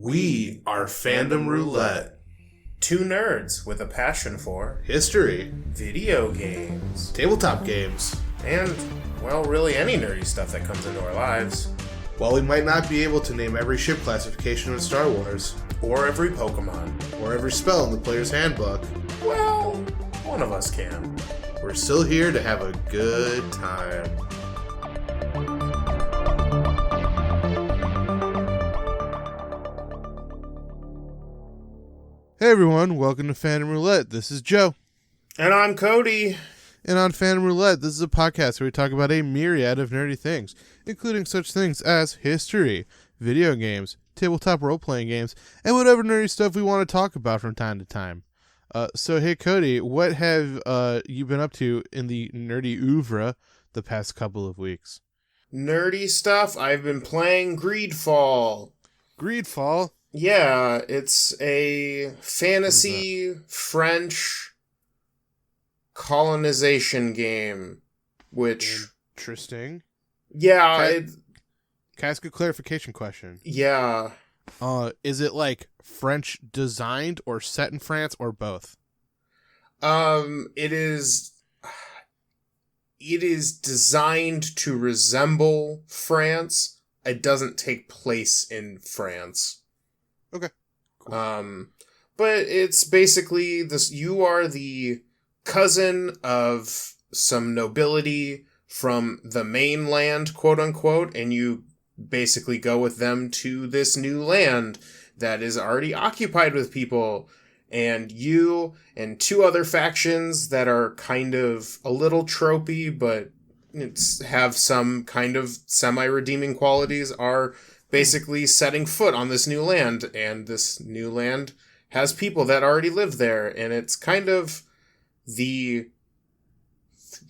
We are Fandom Roulette. Two nerds with a passion for History, video games, tabletop games, and, well, really any nerdy stuff that comes into our lives. While we might not be able to name every ship classification in Star Wars, Or every Pokemon. or every spell in the player's handbook, Well, one of us can. we're still here to have a good time. Hey everyone, welcome to Fandom Roulette. This is Joe. And I'm Cody. And on Fandom Roulette, this is a podcast where we talk about a myriad of nerdy things, including such things as history, video games, tabletop role-playing games, and whatever nerdy stuff we want to talk about from time to time. So hey Cody, what have you been up to in the nerdy oeuvre the past couple of weeks? Nerdy stuff, I've been playing Greedfall. Greedfall? Yeah, it's a fantasy French colonization game, which... Interesting. Yeah, Can I ask a clarification question? yeah. Is it like French designed or set in France or both? It is designed to resemble France. It doesn't take place in France. Okay. Cool. But it's basically this: you are the cousin of some nobility from the mainland, quote unquote, and you basically go with them to this new land that is already occupied with people, and you and two other factions that are kind of a little tropey, but have some kind of semi-redeeming qualities, are basically setting foot on this new land, and this new land has people that already live there, and it's kind of the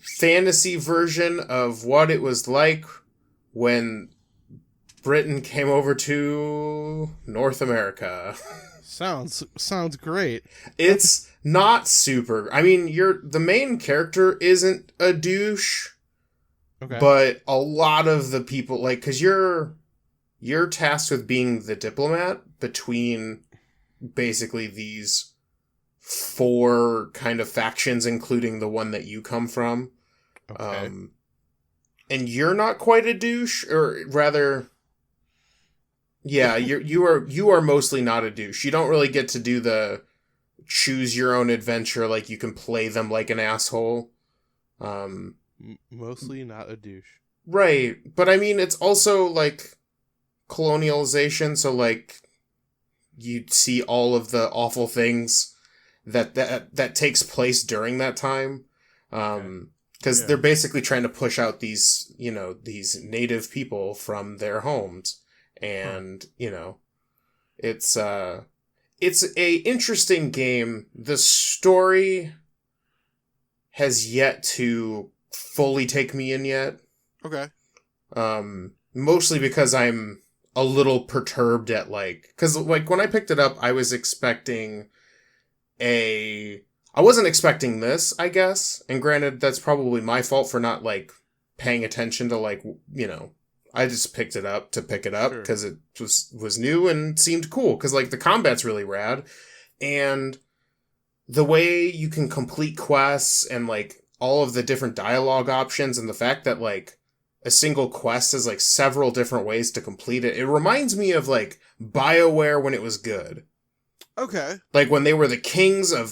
fantasy version of what it was like when Britain came over to North America. Sounds great. It's not super. I mean, the main character isn't a douche, Okay. but a lot of the people, like, because you're tasked with being the diplomat between basically these four kind of factions, including the one that you come from. Okay. And you're not quite a douche, or rather, yeah, you are mostly not a douche. You don't really get to do the choose your own adventure, like you can play them like an asshole. Mostly not a douche. Right, but I mean, it's also like colonialization, so like you see all of the awful things that takes place during that time. Because they're basically trying to push out these native people from their homes. And, it's a interesting game. The story has yet to fully take me in yet. Okay. Mostly because I'm a little perturbed at because when I picked it up, I was expecting I wasn't expecting this, I guess. And granted, that's probably my fault for not paying attention to I just picked it up to pick it up because it was new and seemed cool. Because the combat's really rad, and the way you can complete quests and all of the different dialogue options, and the fact that a single quest has several different ways to complete it. It reminds me of BioWare when it was good. Okay. When they were the kings of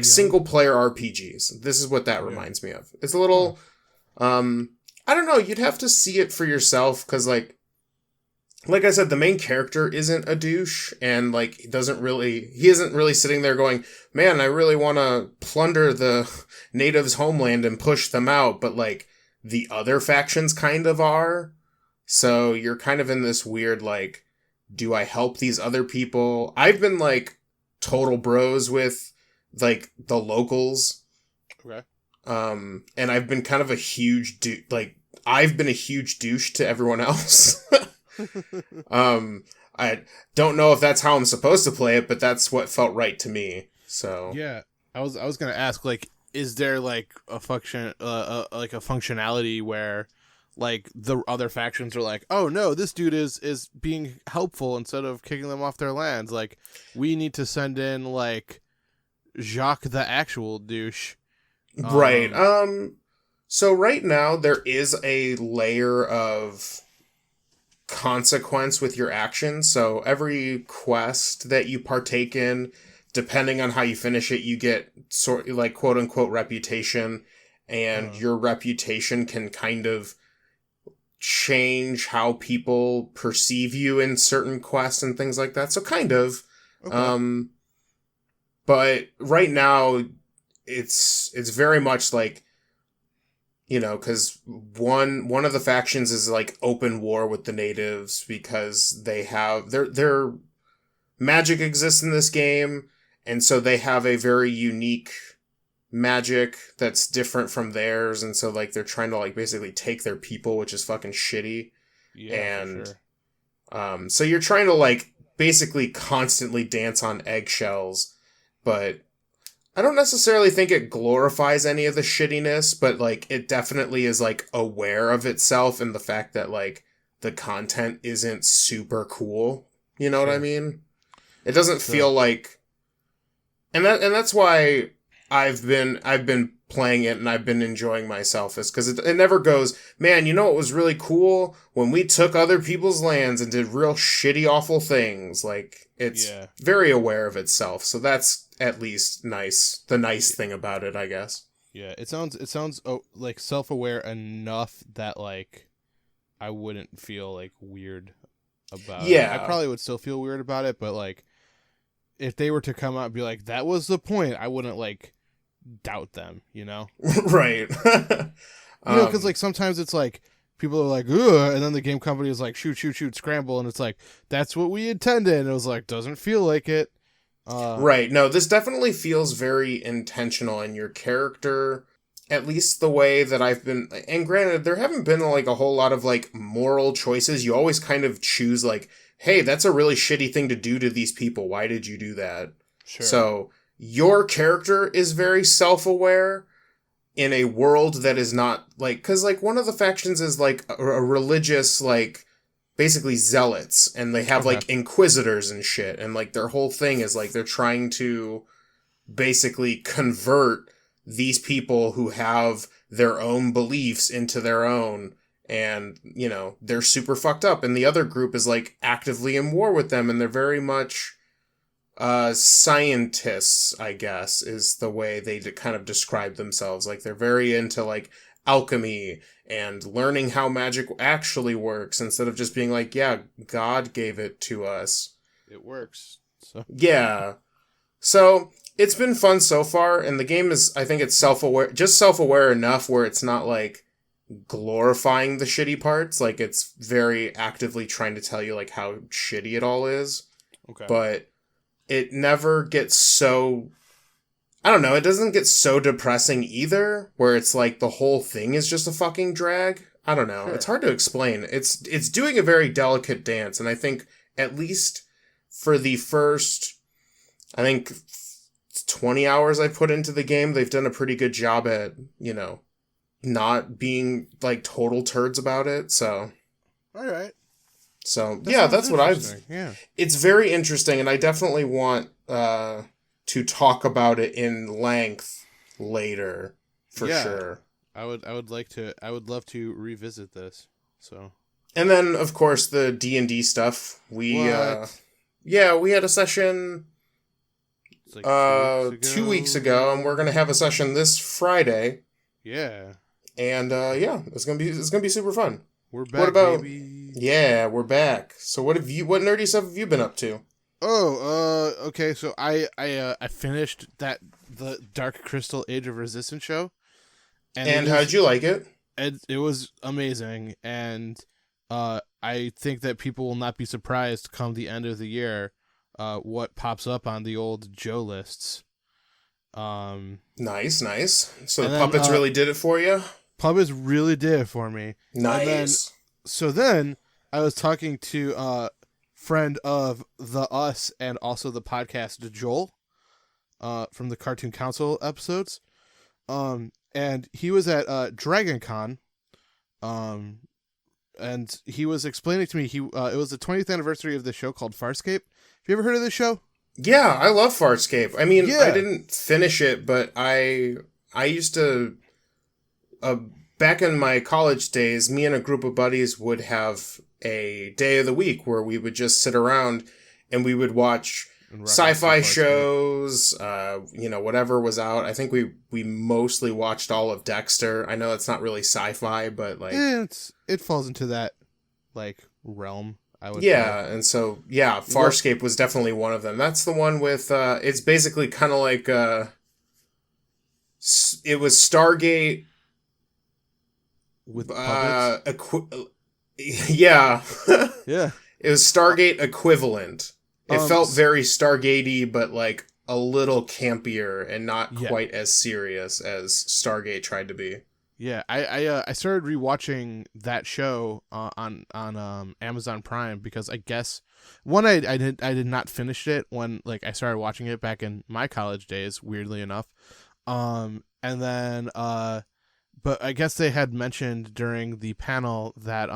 single player RPGs. This is what that reminds me of. It's a little I don't know, you'd have to see it for yourself, because like I said, the main character isn't a douche, and he isn't really sitting there going, man, I really want to plunder the natives' homeland and push them out, but the other factions kind of are. So you're kind of in this weird do I help these other people? I've been total bros with the locals. Okay. And I've been kind of a huge I've been a huge douche to everyone else. I don't know if that's how I'm supposed to play it, but that's what felt right to me. So yeah, I was gonna ask, is there a function, a functionality where like the other factions are like, oh no, this dude is being helpful instead of kicking them off their lands. Like, we need to send in like Jacques the actual douche. Right. So right now there is a layer of consequence with your actions. So every quest that you partake in, depending on how you finish it, you get sort like quote unquote reputation, and your reputation can kind of change how people perceive you in certain quests and things like that. So kind of. Okay. But right now it's very much like, because one of the factions is like open war with the natives because they have their magic exists in this game, and so they have a very unique magic that's different from theirs, and so like they're trying to like basically take their people, which is fucking shitty. Yeah, for And sure. so you're trying to like basically constantly dance on eggshells, but I don't necessarily think it glorifies any of the shittiness, but like it definitely is like aware of itself and the fact that like the content isn't super cool. You know what I Sure. mean? It doesn't So feel like, and that's why I've been playing it and I've been enjoying myself, is because it never goes, man, you know what was really cool? When we took other people's lands and did real shitty, awful things. Like, it's yeah, very aware of itself. So that's at least nice. The nice yeah, thing about it, I guess. yeah. It sounds like self-aware enough that like I wouldn't feel like weird about it. I Yeah. probably would still feel weird about it, but like if they were to come out and be like, that was the point, I wouldn't like doubt them, you know? Right. Because like sometimes it's like people are like, ugh, and then the game company is like, shoot, shoot, shoot, scramble, and it's like, that's what we intended. And it was like, doesn't feel like it. Right. No, this definitely feels very intentional, and your character, at least the way that I've been, and granted, there haven't been like a whole lot of like moral choices. You always kind of choose like, hey, that's a really shitty thing to do to these people. Why did you do that? Sure. So your character is very self-aware in a world that is not like, because like one of the factions is like a religious, like basically zealots, and they have Okay. like inquisitors and shit, and like their whole thing is like they're trying to basically convert these people who have their own beliefs into their own, and they're super fucked up, and the other group is like actively in war with them, and they're very much scientists, I guess, is the way they kind of describe themselves. Like they're very into like alchemy and learning how magic actually works, instead of just being like, yeah, God gave it to us. It works. So Yeah. So it's been fun so far, and the game is, I think it's self-aware enough where it's not like glorifying the shitty parts. Like it's very actively trying to tell you like how shitty it all is, okay. but it never gets so, I don't know, it doesn't get so depressing either, where it's like the whole thing is just a fucking drag. I don't know. It's Sure. hard to explain. It's doing a very delicate dance, and I think at least for the first, I think 20 hours I put into the game, they've done a pretty good job at, not being like total turds about it. So All right. That yeah, sounds that's what I've, interesting. Yeah. it's very interesting, and I definitely want to talk about it in length later, for Yeah. sure. I would love to revisit this. So And then, of course, the D&D stuff. what? Yeah, we had a session It's like 2 weeks 2 weeks ago. ago, and we're gonna have a session this Friday. Yeah. And yeah, it's gonna be super fun. We're What back, about? baby. Yeah, we're back. So what nerdy stuff have you been up to? Oh, okay. So I finished the Dark Crystal Age of Resistance show, and And how'd you like it? it was amazing, and I think that people will not be surprised come the end of the year, what pops up on the old Joe lists. Nice, nice. So And the then puppets really did it for you. Puppets really did it for me. And then Nice. then I was talking to friend of the Us and also the podcast Joel, from the Cartoon Council episodes. And he was at Dragon Con, and he was explaining to me it was the 20th anniversary of the show called Farscape. Have you ever heard of this show? Yeah, I love Farscape. I mean, I Yeah. didn't finish it, but I used to uh, back in my college days, me and a group of buddies would have a day of the week where we would just sit around and we would watch And reference to sci-fi Farscape. shows, whatever was out. I think we mostly watched all of Dexter. I know it's not really sci-fi, but like, It falls into that like realm, I would say. yeah, and so yeah, Farscape was definitely one of them. That's the one with it's basically kind of like it was Stargate With puppets. yeah. Yeah. It was Stargate equivalent. It felt very Stargatey, but like a little campier and not quite as serious as Stargate tried to be. Yeah, I started rewatching that show on Amazon Prime because I guess I did not finish it when like I started watching it back in my college days, weirdly enough. And then but I guess they had mentioned during the panel that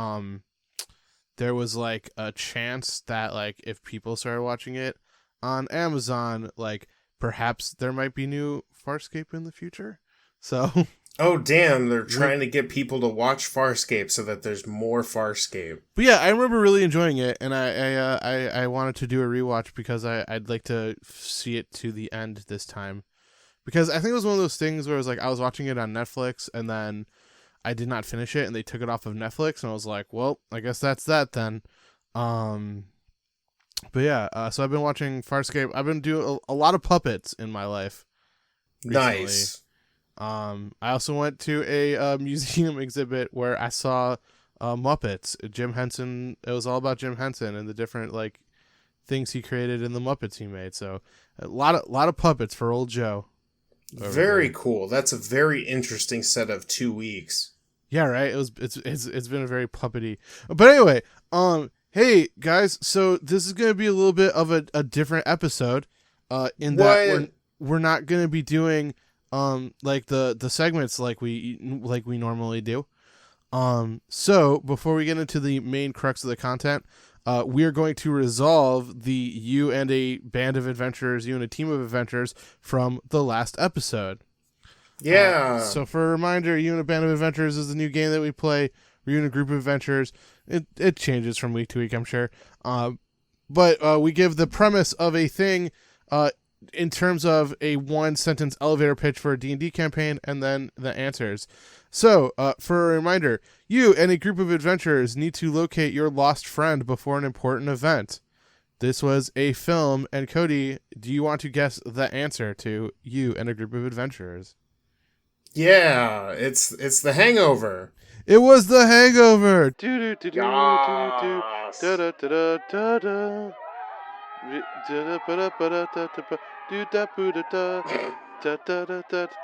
there was like a chance that like if people started watching it on Amazon, like perhaps there might be new Farscape in the future. So oh damn, they're trying to get people to watch Farscape so that there's more Farscape. But yeah, I remember really enjoying it, and I wanted to do a rewatch because I'd like to see it to the end this time. Because I think it was one of those things where it was like I was watching it on Netflix and then I did not finish it and they took it off of Netflix and I was like, well, I guess that's that then. But yeah, so I've been watching Farscape. I've been doing a lot of puppets in my life recently. Nice. I also went to a museum exhibit where I saw Muppets. Jim Henson. It was all about Jim Henson and the different like things he created in the Muppets he made. So a lot of puppets for old Joe. Very cool. That's a very interesting set of 2 weeks. Yeah, right. It's been a very puppety. But anyway, hey guys, so this is gonna be a little bit of a different episode. In that we're not gonna be doing like the segments like we normally do. So before we get into the main crux of the content, we are going to resolve the you and a band of adventurers, you and a team of adventurers from the last episode. Yeah. So for a reminder, you and a band of adventurers is the new game that we play. You and a group of adventurers. It changes from week to week, I'm sure. But we give the premise of a thing in terms of a one-sentence elevator pitch for a D&D campaign, and then the answers. So, for a reminder, you and a group of adventurers need to locate your lost friend before an important event. This was a film, and Cody, do you want to guess the answer to you and a group of adventurers? Yeah, it's The Hangover. It was The Hangover.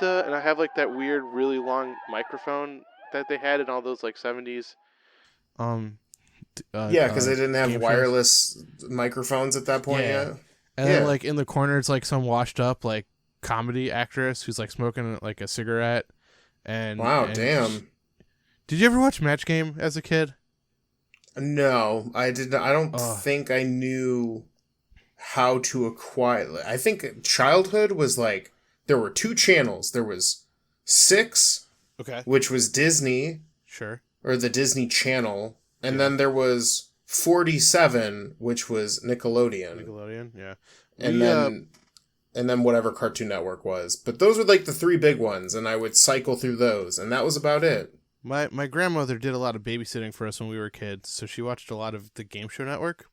And I have like that weird, really long microphone that they had in all those like 70s. Yeah, because they didn't have game wireless microphones at that point yet. And then like in the corner, it's like some washed up like comedy actress who's like smoking like a cigarette. And wow, damn. Did you ever watch Match Game as a kid? No, I did not. I don't think I knew how to acquire. I think childhood was like there were 2 channels. There was 6, okay, which was Disney, sure, or the Disney Channel, and then there was 47, which was Nickelodeon. Nickelodeon, yeah, and then whatever Cartoon Network was. But those were like the 3 big ones, and I would cycle through those, and that was about it. My grandmother did a lot of babysitting for us when we were kids, so she watched a lot of the Game Show Network.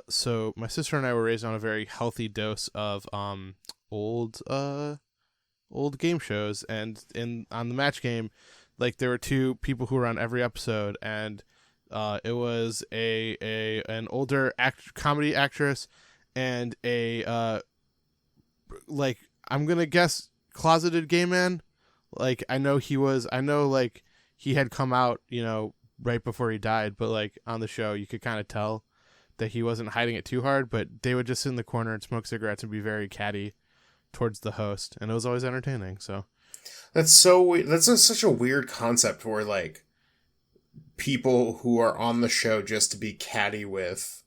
So my sister and I were raised on a very healthy dose of old game shows, and on the Match Game, like there were 2 people who were on every episode, and it was an older comedy actress and a like I'm gonna guess closeted gay man. Like I know like he had come out, right before he died, but like on the show you could kind of tell that he wasn't hiding it too hard, but they would just sit in the corner and smoke cigarettes and be very catty towards the host, and it was always entertaining. So that's so weird. That's such a weird concept where like people who are on the show just to be catty with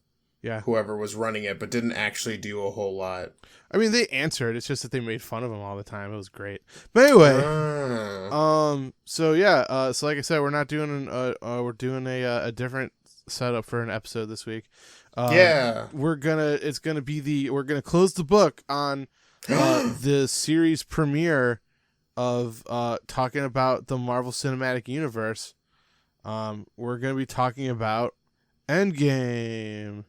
whoever was running it, but didn't actually do a whole lot. I mean, they answered. It's just that they made fun of him all the time. It was great. But anyway, so yeah, so like I said, we're not doing we're doing a different setup for an episode this week. We're gonna close the book on the series premiere of talking about the Marvel Cinematic Universe. We're gonna be talking about Endgame.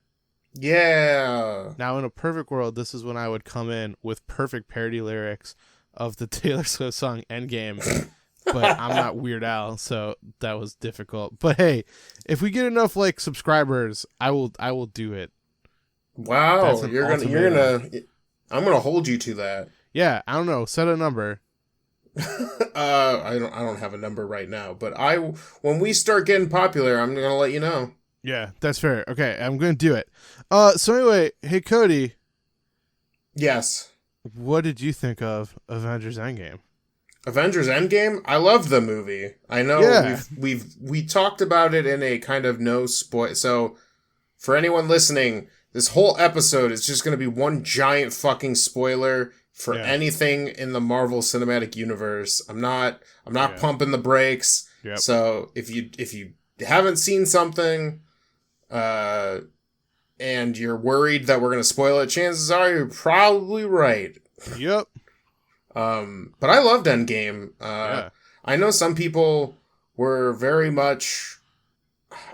Yeah. Now, in a perfect world, this is when I would come in with perfect parody lyrics of the Taylor Swift song Endgame. But I'm not Weird Al, so that was difficult. But hey, if we get enough like subscribers, I will do it. Wow, I'm gonna hold you to that. Yeah, I don't know. Set a number. I don't have a number right now, but when we start getting popular, I'm gonna let you know. Yeah, that's fair. Okay, I'm gonna do it. So anyway, hey Cody. Yes. What did you think of Avengers Endgame? Avengers Endgame? I loved the movie. I know we talked about it in a kind of no spoil. So for anyone listening, this whole episode is just going to be one giant fucking spoiler for anything in the Marvel Cinematic Universe. I'm not pumping the brakes. Yep. So if you haven't seen something and you're worried that we're going to spoil it, chances are you're probably right. Yep. But I loved Endgame. I know some people were very much,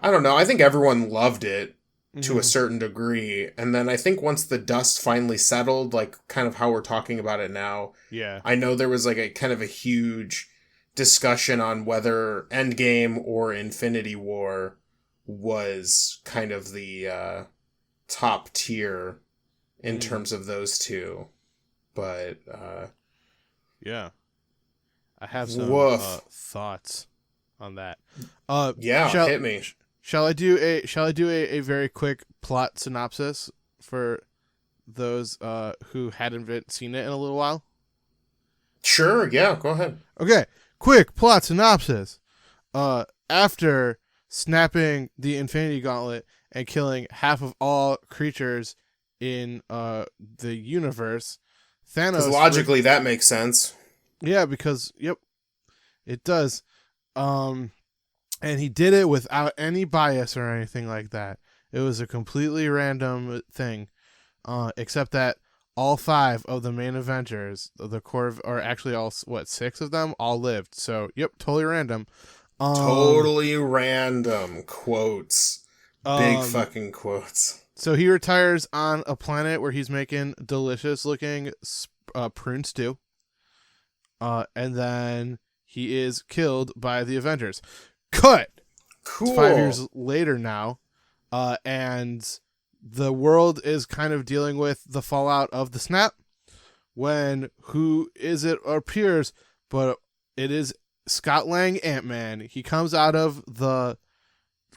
I don't know, I think everyone loved it to a certain degree. And then I think once the dust finally settled, like kind of how we're talking about it now, I know there was like a kind of a huge discussion on whether Endgame or Infinity War was kind of the top tier in terms of those two. But yeah, I have some thoughts on that. Hit me. Shall I do a very quick plot synopsis for those who hadn't seen it in a little while? Sure, yeah, go ahead. Okay, quick plot synopsis. After snapping the Infinity Gauntlet and killing half of all creatures in the universe, Thanos. Because logically, that makes sense. Yeah, because it does. And he did it without any bias or anything like that. It was a completely random thing, except that all 5 of the main Avengers, the core of, or actually all 6 of them, all lived. So totally random. Totally random quotes. Big fucking quotes. So he retires on a planet where he's making delicious looking prune stew. And then he is killed by the Avengers. Cut! Cool. It's 5 years later now. And the world is kind of dealing with the fallout of the snap. When it appears, but it is Scott Lang, Ant-Man. He comes out of the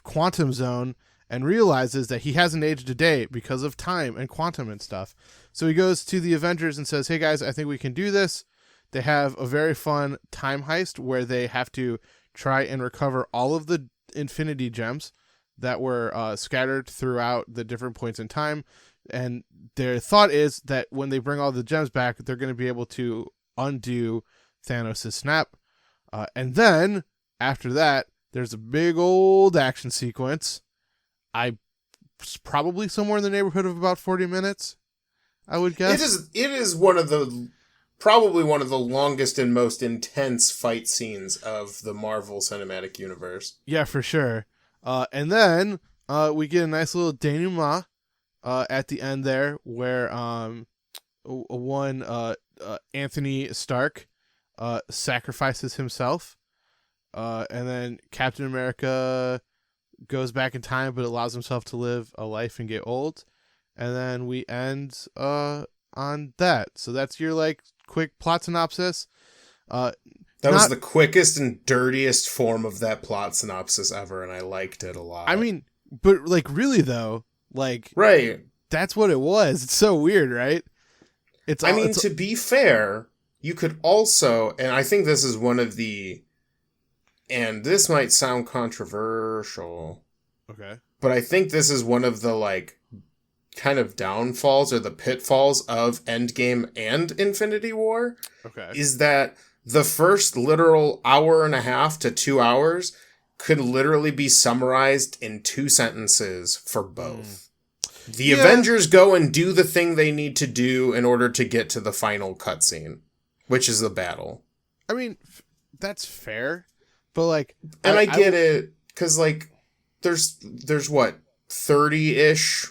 quantum zone and realizes that he hasn't aged a day because of time and quantum and stuff. So he goes to the Avengers and says, hey guys, I think we can do this. They have a very fun time heist where they have to try and recover all of the Infinity Gems that were scattered throughout the different points in time. And their thought is that when they bring all the gems back, they're going to be able to undo Thanos' snap. And then, after that, there's a big old action sequence. Probably somewhere in the neighborhood of about 40 minutes, I would guess. It is probably one of the longest and most intense fight scenes of the Marvel Cinematic Universe. Yeah, for sure. And then we get a nice little denouement at the end there, where Anthony Stark sacrifices himself, and then Captain America goes back in time but allows himself to live a life and get old, and then we end on that. So that's your like quick plot synopsis. That was the quickest and dirtiest form of that plot synopsis ever, and I liked it a lot. I mean, but like really though, like right, that's what it was. It's so weird, right? To be fair, you could also, and I think this is one of the and this might sound controversial, Okay. but I think this is one of the like kind of downfalls or the pitfalls of Endgame and Infinity War Okay. is that the first literal hour and a half to 2 hours could literally be summarized in 2 sentences for both. The Avengers go and do the thing they need to do in order to get to the final cutscene, which is the battle. I mean, that's fair, but like, And I get it, because like, there's what, 30-ish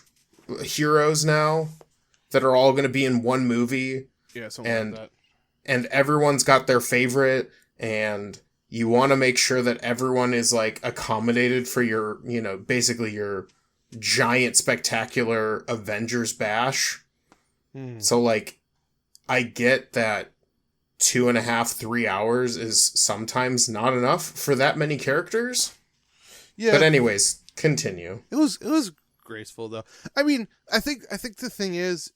heroes now that are all going to be in one movie. Yeah, something like that. And everyone's got their favorite, and you want to make sure that everyone is like accommodated for your, you know, basically your giant spectacular Avengers bash. So like, I get that 2.5, 3 hours is sometimes not enough for that many characters. Yeah. But anyways, continue. It was graceful though. I mean, I think the thing is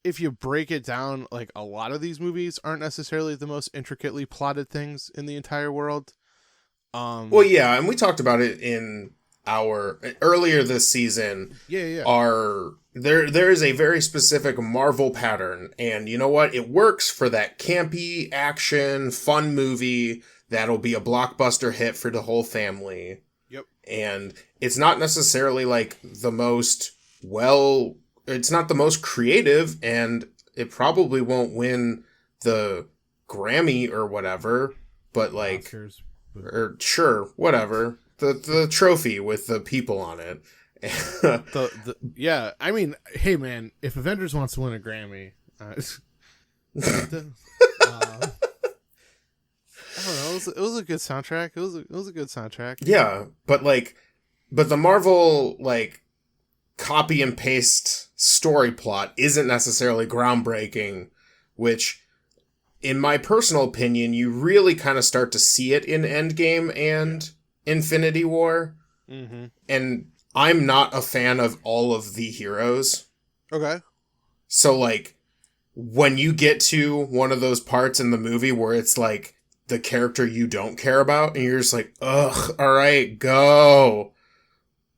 if you break it down, like a lot of these movies aren't necessarily the most intricately plotted things in the entire world. Well, yeah, and we talked about it in our earlier this season. Yeah. There is a very specific Marvel pattern, and you know what? It works for that campy action fun movie that'll be a blockbuster hit for the whole family. Yep. And it's not necessarily like the most it's not the most creative, and it probably won't win the Grammy or whatever, but like Oscars, or sure, whatever. The trophy with the people on it. Yeah, I mean, hey man, if Avengers wants to win a Grammy, I don't know, it was a good soundtrack. It was a good soundtrack. Yeah, but the Marvel like copy and paste story plot isn't necessarily groundbreaking, which in my personal opinion, you really kind of start to see it in Endgame and Infinity War. Mm-hmm. And I'm not a fan of all of the heroes. Okay. So like, when you get to one of those parts in the movie where it's like the character you don't care about, and you're just like, ugh, all right, go.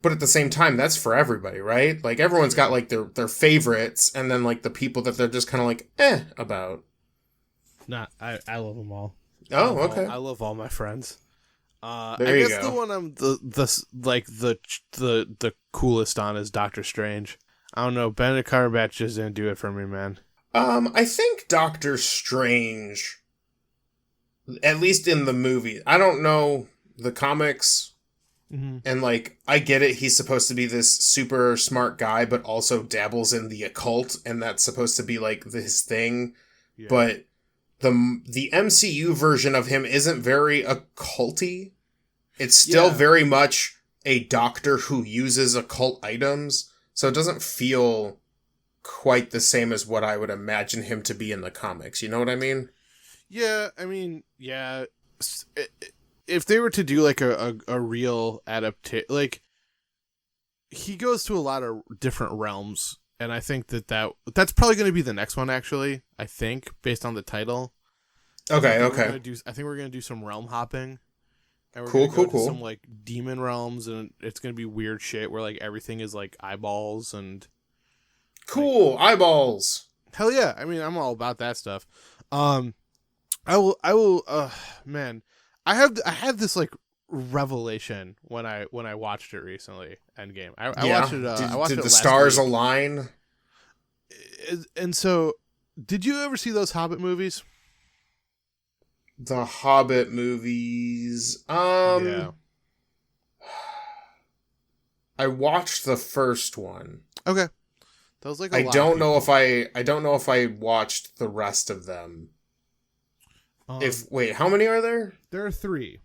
But at the same time, that's for everybody, right? Like, everyone's got, like, their favorites, and then, like, the people that they're just kind of like, about. Nah, I love them all. Oh, okay. I love all my friends. There you go. The one I'm the coolest on is Doctor Strange. I don't know, Benedict Cumberbatch just didn't do it for me, man. I think Doctor Strange, at least in the movie, I don't know the comics. Mm-hmm. And, like, I get it, he's supposed to be this super smart guy, but also dabbles in the occult, and that's supposed to be, like, his thing. Yeah. But the MCU version of him isn't very occulty. It's still very much a doctor who uses occult items, so it doesn't feel quite the same as what I would imagine him to be in the comics. You know what I mean? Yeah, I mean, yeah. If they were to do like a real adaptation, like he goes to a lot of different realms, and I think that's probably going to be the next one. Actually, I think based on the title. Okay. I think we're gonna do some realm hopping. And we're cool. To some like demon realms, and it's gonna be weird shit where like everything is like eyeballs and. Cool like, eyeballs. Hell yeah! I mean, I'm all about that stuff. I will. Man. I had this like revelation when I watched it recently. Endgame. I watched it. I watched did it the last stars week. align? And so, did you ever see those Hobbit movies? The Hobbit movies. Yeah. I watched the first one. Okay. That was like I don't know if I watched the rest of them. Wait, how many are there? There are 3.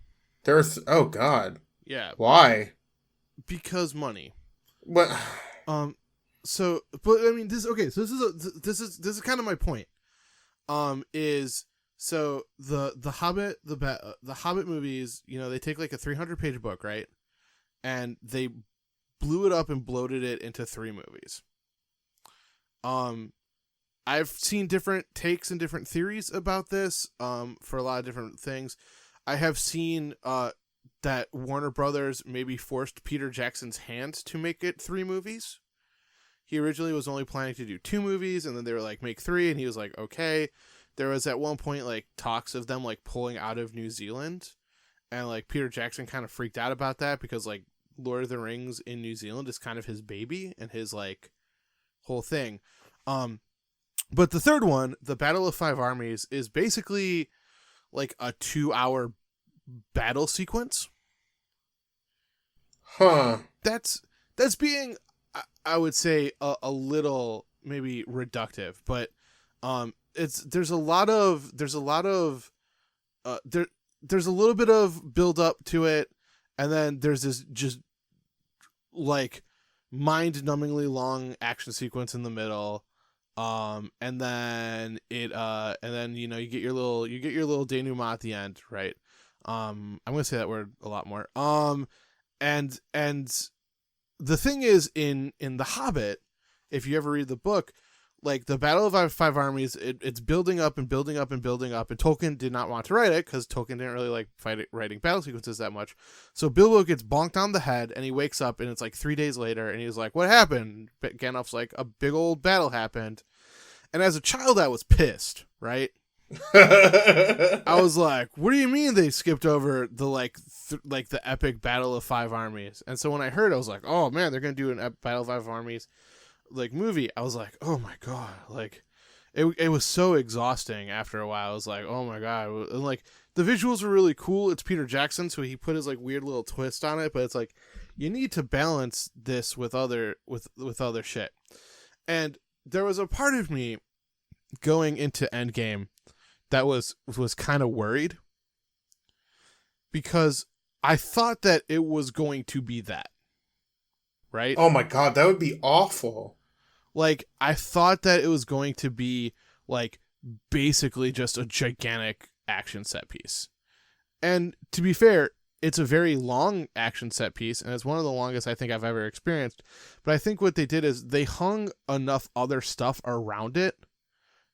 Oh God. Yeah. Why? Because money. What? So, but I mean, this is kind of my point. Is so the Hobbit movies, you know, they take like a 300-page book, right? And they blew it up and bloated it into 3 movies. I've seen different takes and different theories about this, for a lot of different things. I have seen that Warner Brothers maybe forced Peter Jackson's hand to make it 3 movies. He originally was only planning to do 2 movies, and then they were like, make 3, and he was like, okay. There was at one point like talks of them like pulling out of New Zealand, and like Peter Jackson kind of freaked out about that because like Lord of the Rings in New Zealand is kind of his baby and his like whole thing. But the third one, the Battle of Five Armies, is basically like a 2-hour battle sequence. Huh. That's being, I would say, a little maybe reductive, but there's a little bit of build up to it, and then there's this just like mind-numbingly long action sequence in the middle. And then you get your little denouement at the end, right? I'm gonna say that word a lot more. And the thing is, in The Hobbit, if you ever read the book, like the Battle of Five Armies, it's building up and building up and building up, and Tolkien did not want to write it because Tolkien didn't really like writing battle sequences that much. So Bilbo gets bonked on the head, and he wakes up, and it's like 3 days later, and he's like, "What happened?" But Gandalf's like, "A big old battle happened." And as a child, I was pissed, right? I was like, "What do you mean they skipped over the the epic Battle of Five Armies?" And so when I heard, I was like, "Oh man, they're gonna do an Battle of Five Armies like movie." I was like, "Oh my god!" Like, it was so exhausting after a while. I was like, "Oh my god!" And like the visuals were really cool. It's Peter Jackson, so he put his like weird little twist on it. But it's like you need to balance this with other shit. And there was a part of me going into Endgame that was kind of worried because I thought that it was going to be that, right? Oh my god, that would be awful. Like, I thought that it was going to be like basically just a gigantic action set piece. And to be fair, it's a very long action set piece, and it's one of the longest I think I've ever experienced. But I think what they did is they hung enough other stuff around it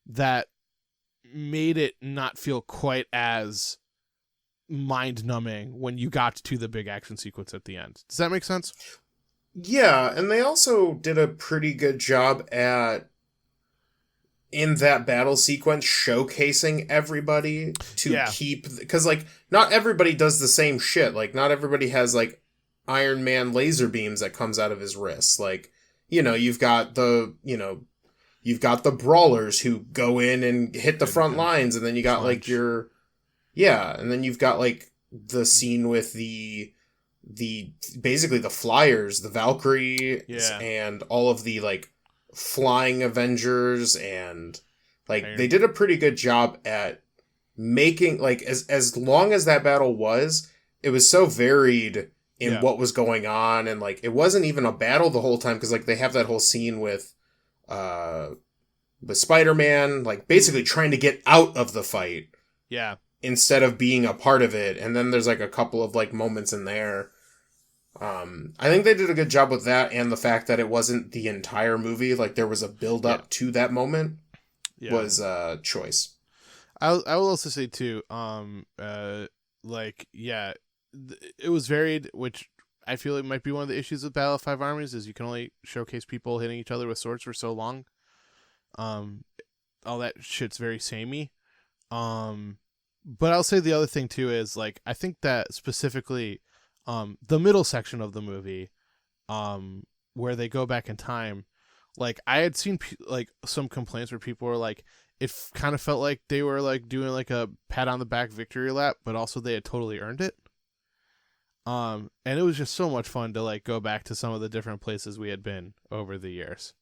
that made it not feel quite as mind-numbing when you got to the big action sequence at the end. Does that make sense? Yeah, and they also did a pretty good job in that battle sequence showcasing everybody to keep, because like not everybody does the same shit. Like not everybody has like Iron Man laser beams that comes out of his wrists. Like, you've got the brawlers who go in and hit the front lines, and then you got like and then you've got like the scene with the basically the flyers, the Valkyrie, and all of the like flying Avengers, and like they did a pretty good job at making like as long as that battle was, it was so varied in what was going on, and like it wasn't even a battle the whole time, because like they have that whole scene with Spider-Man like basically trying to get out of the fight instead of being a part of it, and then there's like a couple of like moments in there. I think they did a good job with that, and the fact that it wasn't the entire movie, like there was a build up to that moment was a choice. I will also say too, it was varied, which I feel like might be one of the issues with Battle of Five Armies, is you can only showcase people hitting each other with swords for so long. All that shit's very samey. But I'll say the other thing too is like I think that specifically the middle section of the movie, where they go back in time, like I had seen like some complaints where people were like, it kind of felt like they were like doing like a pat on the back victory lap, but also they had totally earned it. And it was just so much fun to like go back to some of the different places we had been over the years.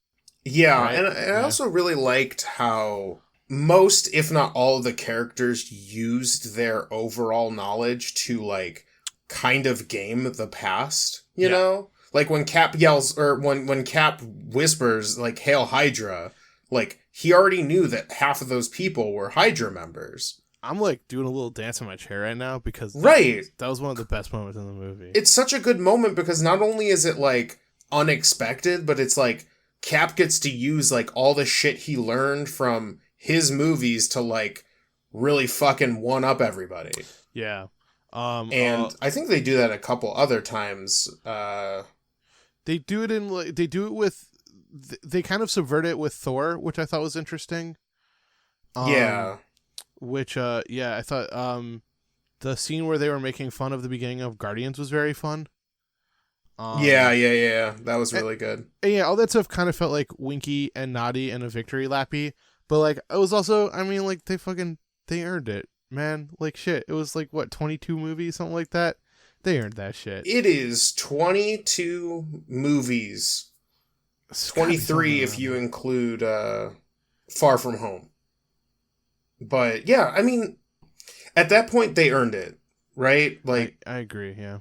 Yeah, right? and I also really liked how most, if not all, of the characters used their overall knowledge to like kind of game the past, you know? Like when Cap yells, or when Cap whispers like Hail Hydra, like he already knew that half of those people were Hydra members. I'm like doing a little dance in my chair right now because that was one of the best moments in the movie. It's such a good moment because not only is it like unexpected, but it's like Cap gets to use like all the shit he learned from his movies to like really fucking one up everybody. Yeah. And I think they do that a couple other times. They do it with they kind of subvert it with Thor, which I thought was interesting. Yeah. Which I thought the scene where they were making fun of the beginning of Guardians was very fun. Yeah. That was really good. And yeah, all that stuff kind of felt like winky and naughty and a victory lappy, but like it was also, I mean, like they earned it, man. Like shit, it was like what 22 movies, something like that. They earned that shit. It is 22 movies. 23 if you include Far From Home. But yeah, I mean, at that point they earned it, right? Like I agree, yeah.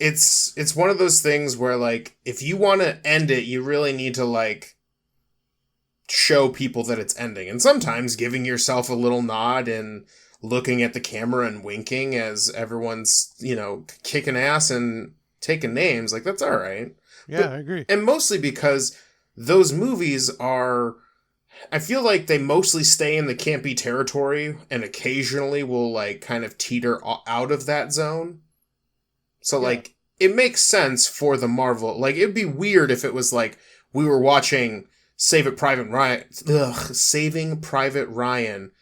It's one of those things where like if you want to end it, you really need to like show people that it's ending. And sometimes giving yourself a little nod and looking at the camera and winking as everyone's, kicking ass and taking names, like that's all right. Yeah, I agree. And mostly because those movies are, I feel like they mostly stay in the campy territory and occasionally will like kind of teeter out of that zone. So like it makes sense for the Marvel. Like it'd be weird if it was like we were watching Saving Private Ryan,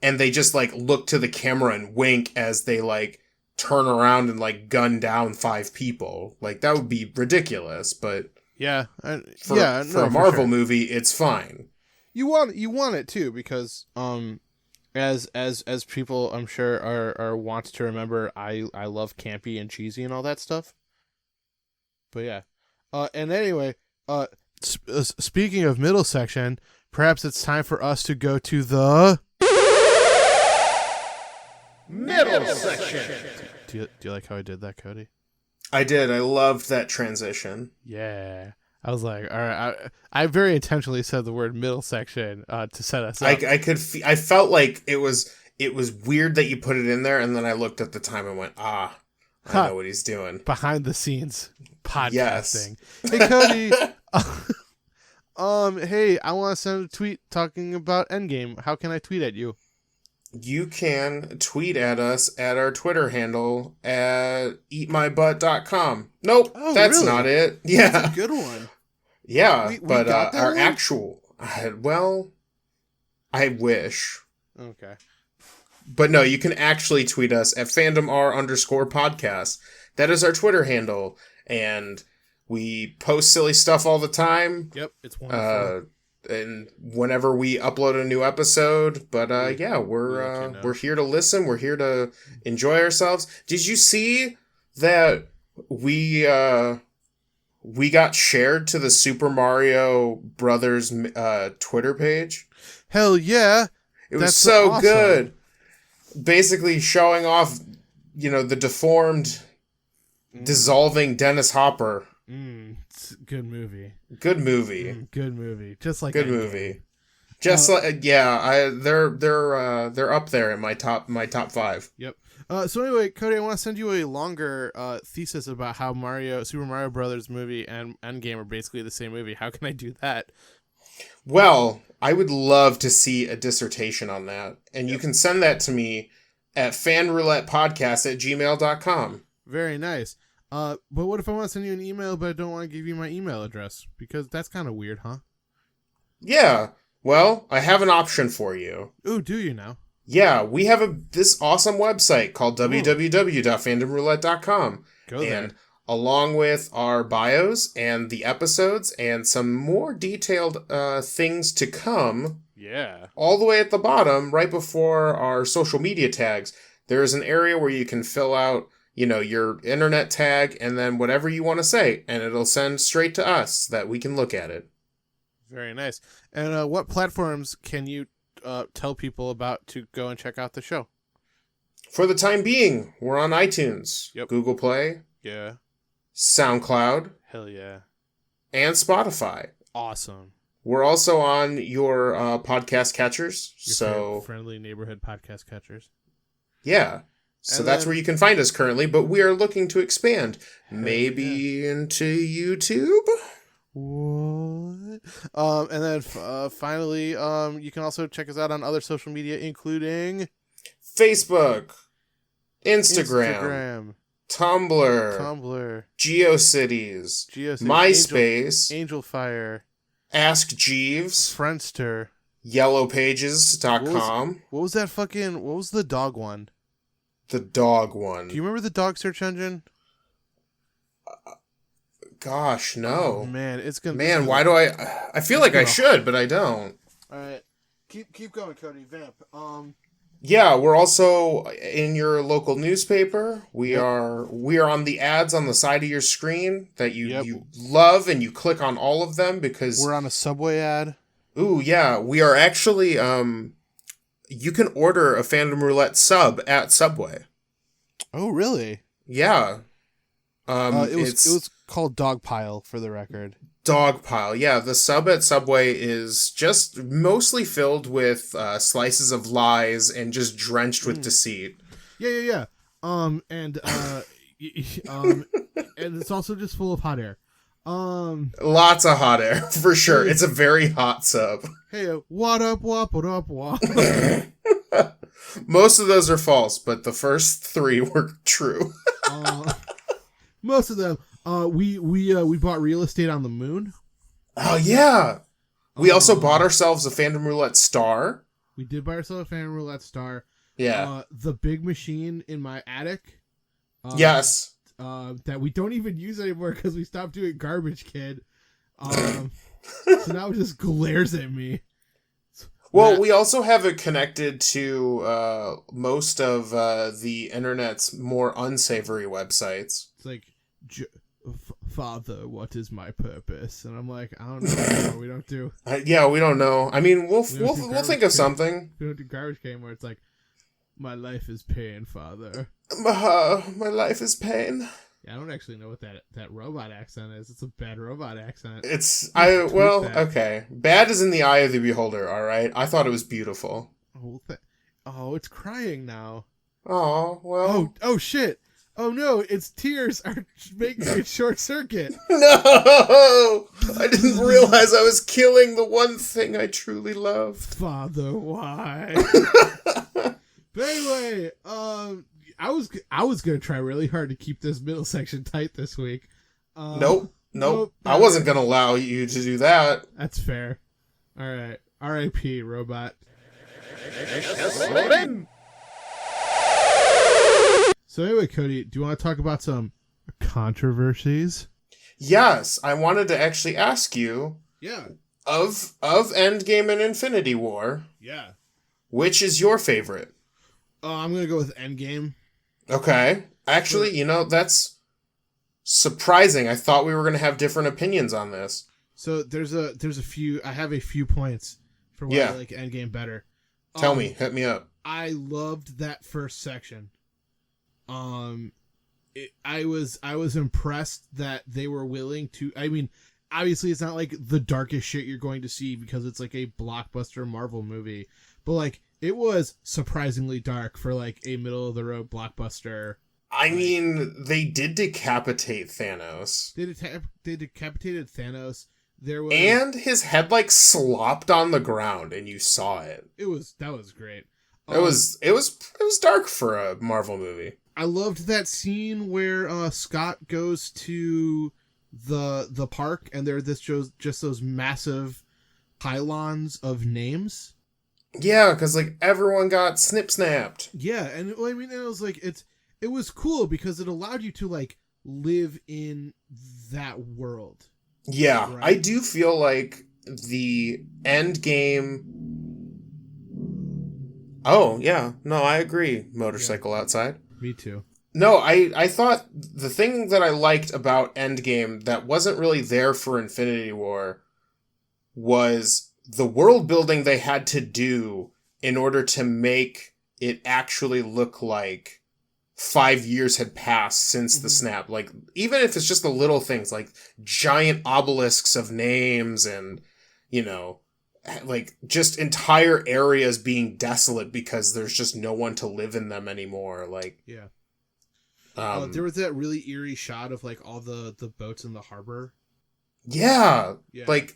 and they just like look to the camera and wink as they like turn around and like gun down 5 people. Like that would be ridiculous, but for a Marvel movie, it's fine. You want it too because as people I'm sure are wont to remember, I love campy and cheesy and all that stuff. But yeah, and anyway, speaking of middle section, perhaps it's time for us to go to the middle section. Do you like how I did that, Cody? I did. I loved that transition. Yeah. I was like, all right. I very intentionally said the word middle section to set us up. I felt like it was weird that you put it in there, and then I looked at the time and went, I know what he's doing. Behind the scenes podcasting. Yes. Hey Cody, hey, I want to send a tweet talking about Endgame. How can I tweet at you? You can tweet at us at our Twitter handle at eatmybutt.com. Nope, that's really? Not it. Yeah. That's a good one. Yeah, but our actual... I wish. Okay. But no, you can actually tweet us at fandomr_podcast. That is our Twitter handle. And we post silly stuff all the time. Yep, it's wonderful. And whenever we upload a new episode, but we're here to listen. We're here to enjoy ourselves. Did you see that we got shared to the Super Mario Brothers Twitter page? Hell yeah! It was so awesome. Good. Basically showing off, the deformed, dissolving Dennis Hopper. Good movie. Good movie. Good movie. Just like good Endgame. Movie. Just they're up there in my top 5. Yep. So anyway, Cody, I want to send you a longer thesis about how Super Mario Brothers movie and Endgame are basically the same movie. How can I do that? Well, I would love to see a dissertation on that, and you can send that to me at fanroulettepodcast@gmail.com. Very nice. But what if I want to send you an email, but I don't want to give you my email address? Because that's kind of weird, huh? Yeah. Well, I have an option for you. Ooh, do you now? Yeah, we have this awesome website called www.fandomroulette.com. Go there. And along with our bios and the episodes and some more detailed things to come. Yeah. All the way at the bottom, right before our social media tags, there's an area where you can fill out your internet tag and then whatever you want to say, and it'll send straight to us so that we can look at it. Very nice. And what platforms can you tell people about to go and check out the show? For the time being, we're on iTunes, Google Play, SoundCloud, hell yeah, and Spotify. Awesome. We're also on your podcast catchers, friendly neighborhood podcast catchers. Yeah. So that's where you can find us currently, but we are looking to expand. Maybe into YouTube? What? And then finally, you can also check us out on other social media, including Facebook, Instagram, Instagram, Tumblr, Tumblr, GeoCities, MySpace, Angel Fire, Ask Jeeves, Friendster, YellowPages.com, what was that fucking, what was the dog one? the dog Do one. you remember the dog search engine? Gosh, Oh, no. man, it's gonna. Man, why do I feel like I should, but I don't. All right, keep going, Cody. Vamp. Yeah, we're also in your local newspaper. We Yep. are on the ads on the side of your screen that Yep. you love, and you click on all of them because We're on a Subway ad. ooh, yeah, we are actually you can order a Fandom Roulette sub at Subway. Oh, really? Yeah. It was called Dogpile, for the record. Dogpile. Yeah, the sub at Subway is just mostly filled with slices of lies and just drenched with deceit. Yeah. And and it's also just full of hot air. Lots of hot air, for sure. It's a very hot sub. Hey, what up, wop. Most of those are false, but the first three were true. Most of them. We bought real estate on the moon. Oh, yeah. We also bought ourselves a Fandom Roulette star. We did buy ourselves a Phantom Roulette star. Yeah. The big machine in my attic. Yes. That we don't even use anymore because we stopped doing Garbage Kid. So now it just glares at me. Well, we also have it connected to most of the internet's more unsavory websites. It's like, Father, what is my purpose? And I'm like, I don't know. We don't do. Yeah, we don't know. I mean, we'll do think of something. We don't do Garbage Can where it's like, my life is pain, Father. My life is pain. Yeah, I don't actually know what that robot accent is. It's a bad robot accent. Okay. Bad is in the eye of the beholder, all right? I thought it was beautiful. Oh, it's crying now. Oh, well. Oh shit. Oh no, its tears are making it short circuit. No! I didn't realize I was killing the one thing I truly loved. Father, why? But anyway, I was gonna try really hard to keep this middle section tight this week. Nope. I wasn't gonna allow you to do that. That's fair. All right. R.I.P. Robot. So anyway, Cody, do you want to talk about some controversies? Yes, I wanted to actually ask you. Yeah. Of Endgame and Infinity War. Yeah. Which is your favorite? I'm gonna go with Endgame. Okay. Actually, that's surprising. I thought we were going to have different opinions on this. So there's a few. I have a few points for why I like Endgame better. Tell me, hit me up. I loved that first section. I was impressed that they were willing to. I mean, obviously, it's not like the darkest shit you're going to see because it's like a blockbuster Marvel movie, but like it was surprisingly dark for like a middle of the road blockbuster. I mean, they did decapitate Thanos. They decapitated Thanos. And his head like slopped on the ground, and you saw it. That was great. It was dark for a Marvel movie. I loved that scene where Scott goes to the park, and there just those massive pylons of names. Yeah, because like everyone got snip-snapped. Yeah, and I mean, it was like it was cool because it allowed you to like live in that world. Yeah, right? I do feel like the Endgame. Oh yeah, no, I agree. Motorcycle outside. Me too. No, I thought the thing that I liked about Endgame that wasn't really there for Infinity War was the world building they had to do in order to make it actually look like 5 years had passed since the snap. Like, even if it's just the little things, like giant obelisks of names and, like just entire areas being desolate because there's just no one to live in them anymore. Like, yeah. There was that really eerie shot of like all the boats in the harbor. Yeah. Like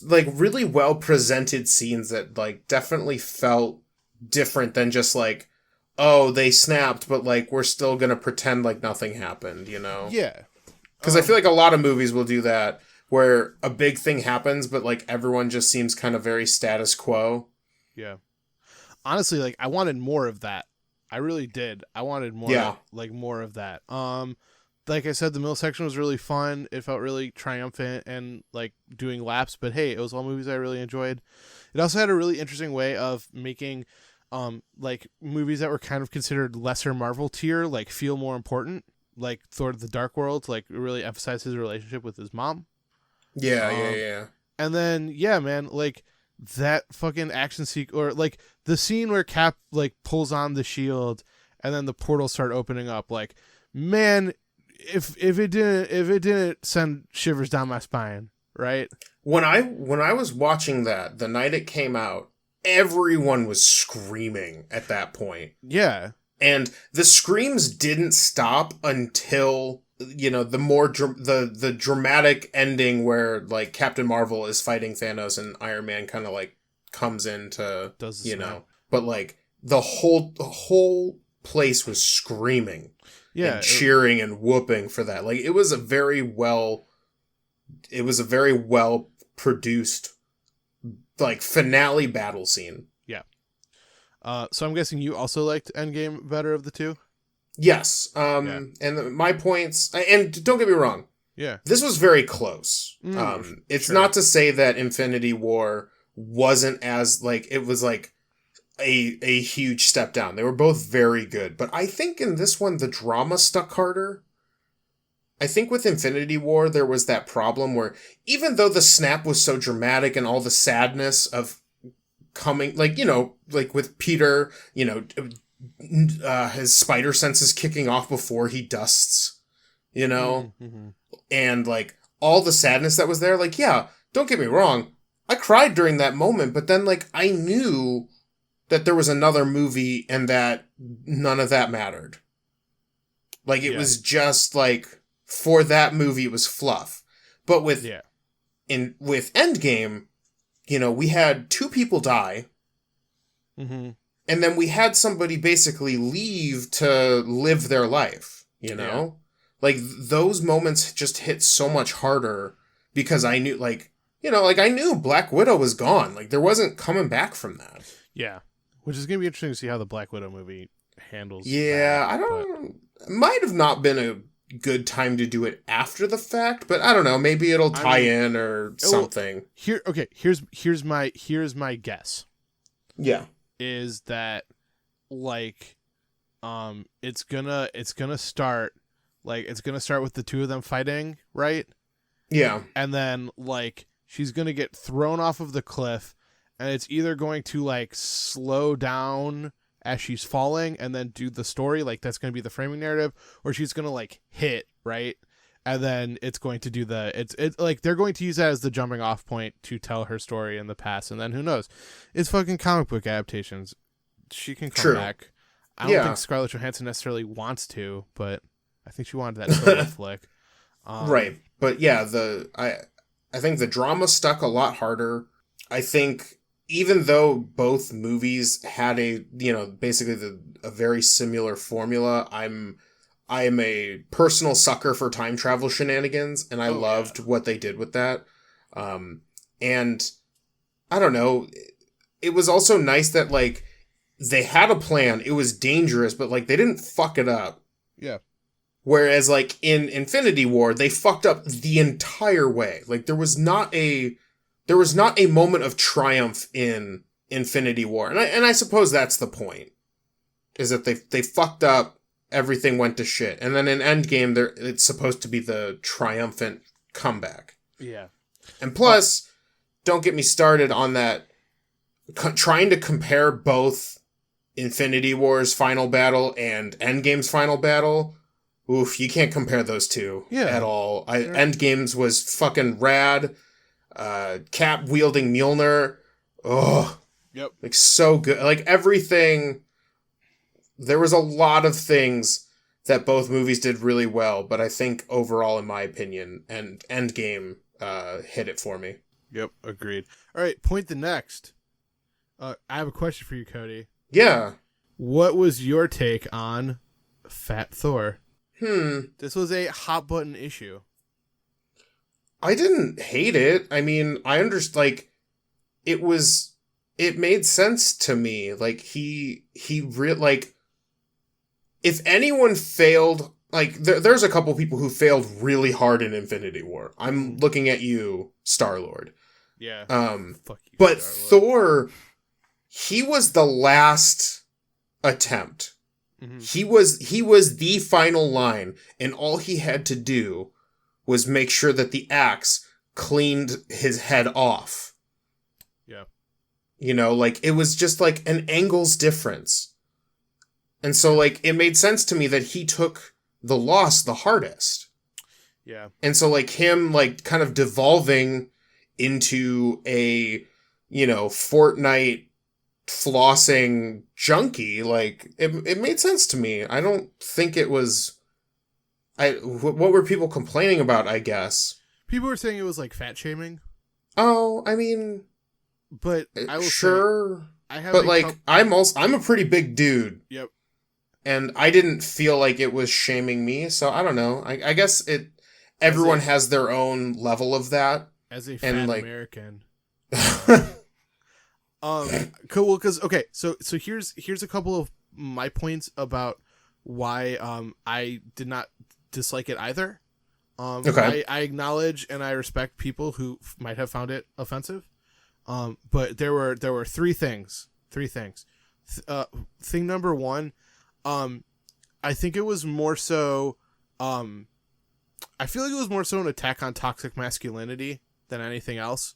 really well presented scenes that like definitely felt different than just like, oh, they snapped, but like we're still gonna pretend like nothing happened, you know? Yeah. Because I feel like a lot of movies will do that, where a big thing happens, but like everyone just seems kind of very status quo. Yeah. Honestly, like I wanted more of that. I really did. I wanted more, Yeah. like more of that. Like I said, the middle section was really fun. It felt really triumphant and like doing laps. But hey, it was all movies I really enjoyed. It also had a really interesting way of making, like movies that were kind of considered lesser Marvel tier, like feel more important. Like Thor: The Dark World, like really emphasized his relationship with his mom. Yeah, Um, yeah. And then yeah, man, like that fucking action sequence, or like the scene where Cap like pulls on the shield and then the portals start opening up. Like, man, if it didn't send shivers down my spine, right? When I was watching that the night it came out, everyone was screaming at that point. Yeah, And the screams didn't stop until, you know, the more the dramatic ending where like Captain Marvel is fighting Thanos and Iron Man kind of like comes in to, does the you snap. know, but like the whole place was screaming Yeah, and cheering and whooping for that. Like it was a very well produced like finale battle scene. yeah. So I'm guessing you also liked Endgame better of the two. Yes. Yeah. And my points, and don't get me wrong, Yeah. this was very close. It's sure. not to say that Infinity War wasn't as like, it was like a huge step down. They were both very good, but I think in this one the drama stuck harder. I think with Infinity War there was that problem where even though the snap was so dramatic and all the sadness of coming, like, you know, like with Peter, you know, his spider senses kicking off before he dusts, you know, Mm-hmm. and like all the sadness that was there, like, yeah, don't get me wrong, I cried during that moment, but then like I knew that there was another movie and that none of that mattered. Like it was just like, for that movie it was fluff. But with Endgame, you know, we had two people die. Mm-hmm. And then we had somebody basically leave to live their life, you know? Like, those moments just hit so much harder because I knew, like, you know, like, I knew Black Widow was gone. Like, there wasn't coming back from that. Yeah. Which is going to be interesting to see how the Black Widow movie handles Yeah, that, I don't... It might have not been a good time to do it after the fact, but I don't know. Maybe it'll tie in or something. Here's my guess. Yeah. Is that like it's gonna start with the two of them fighting, right? Yeah. And then like she's gonna get thrown off of the cliff, and it's either going to like slow down as she's falling and then do the story, like that's gonna be the framing narrative, or she's gonna like hit, right? And then it's going to do it's like they're going to use that as the jumping off point to tell her story in the past, and then who knows? It's fucking comic book adaptations. She can come back. I don't think Scarlett Johansson necessarily wants to, but I think she wanted that solo flick. Right. But yeah, I think the drama stuck a lot harder. I think even though both movies had basically a very similar formula, I'm a personal sucker for time travel shenanigans, and I loved what they did with that. And I don't know, it was also nice that like they had a plan. It was dangerous, but like they didn't fuck it up. Yeah. Whereas like in Infinity War, they fucked up the entire way. Like there was not a moment of triumph in Infinity War. And I suppose that's the point. Is that they fucked up, everything went to shit. And then in Endgame it's supposed to be the triumphant comeback. Yeah. And plus, don't get me started on that trying to compare both Infinity War's final battle and Endgame's final battle. Oof, you can't compare those two at all. Endgame's was fucking rad. Cap wielding Mjolnir. Oh. Yep. Like so good. Like everything. There was a lot of things that both movies did really well, but I think overall, in my opinion, and Endgame hit it for me. Yep, agreed. All right, point the next. I have a question for you, Cody. Yeah. what was your take on Fat Thor? Hmm. This was a hot button issue. I didn't hate it. I mean, I understand, like, it made sense to me. Like, like, if anyone failed, like, there's a couple people who failed really hard in Infinity War. I'm looking at you, Star-Lord. Yeah. Fuck you, But Star-Lord. Thor, he was the last attempt. Mm-hmm. He was the final line, and all he had to do was make sure that the axe cleaned his head off. Yeah. You know, like, it was just like an angles difference. And so, like, it made sense to me that he took the loss the hardest. Yeah. And so, like, him, like, kind of devolving into a, you know, Fortnite flossing junkie, like, it made sense to me. I don't think it was... what were people complaining about, I guess? People were saying it was like fat shaming. Oh, I mean... But I will sure. say, I have but, like, I'm a pretty big dude. Yep. And I didn't feel like it was shaming me, so I don't know. I guess everyone has their own level of that. As a fat like, American. Cool, because, okay, so here's a couple of my points about why I did not dislike it either. Okay. I acknowledge and I respect people who might have found it offensive. But there were three things. Thing number one, I think it was more so, I feel like it was more so an attack on toxic masculinity than anything else.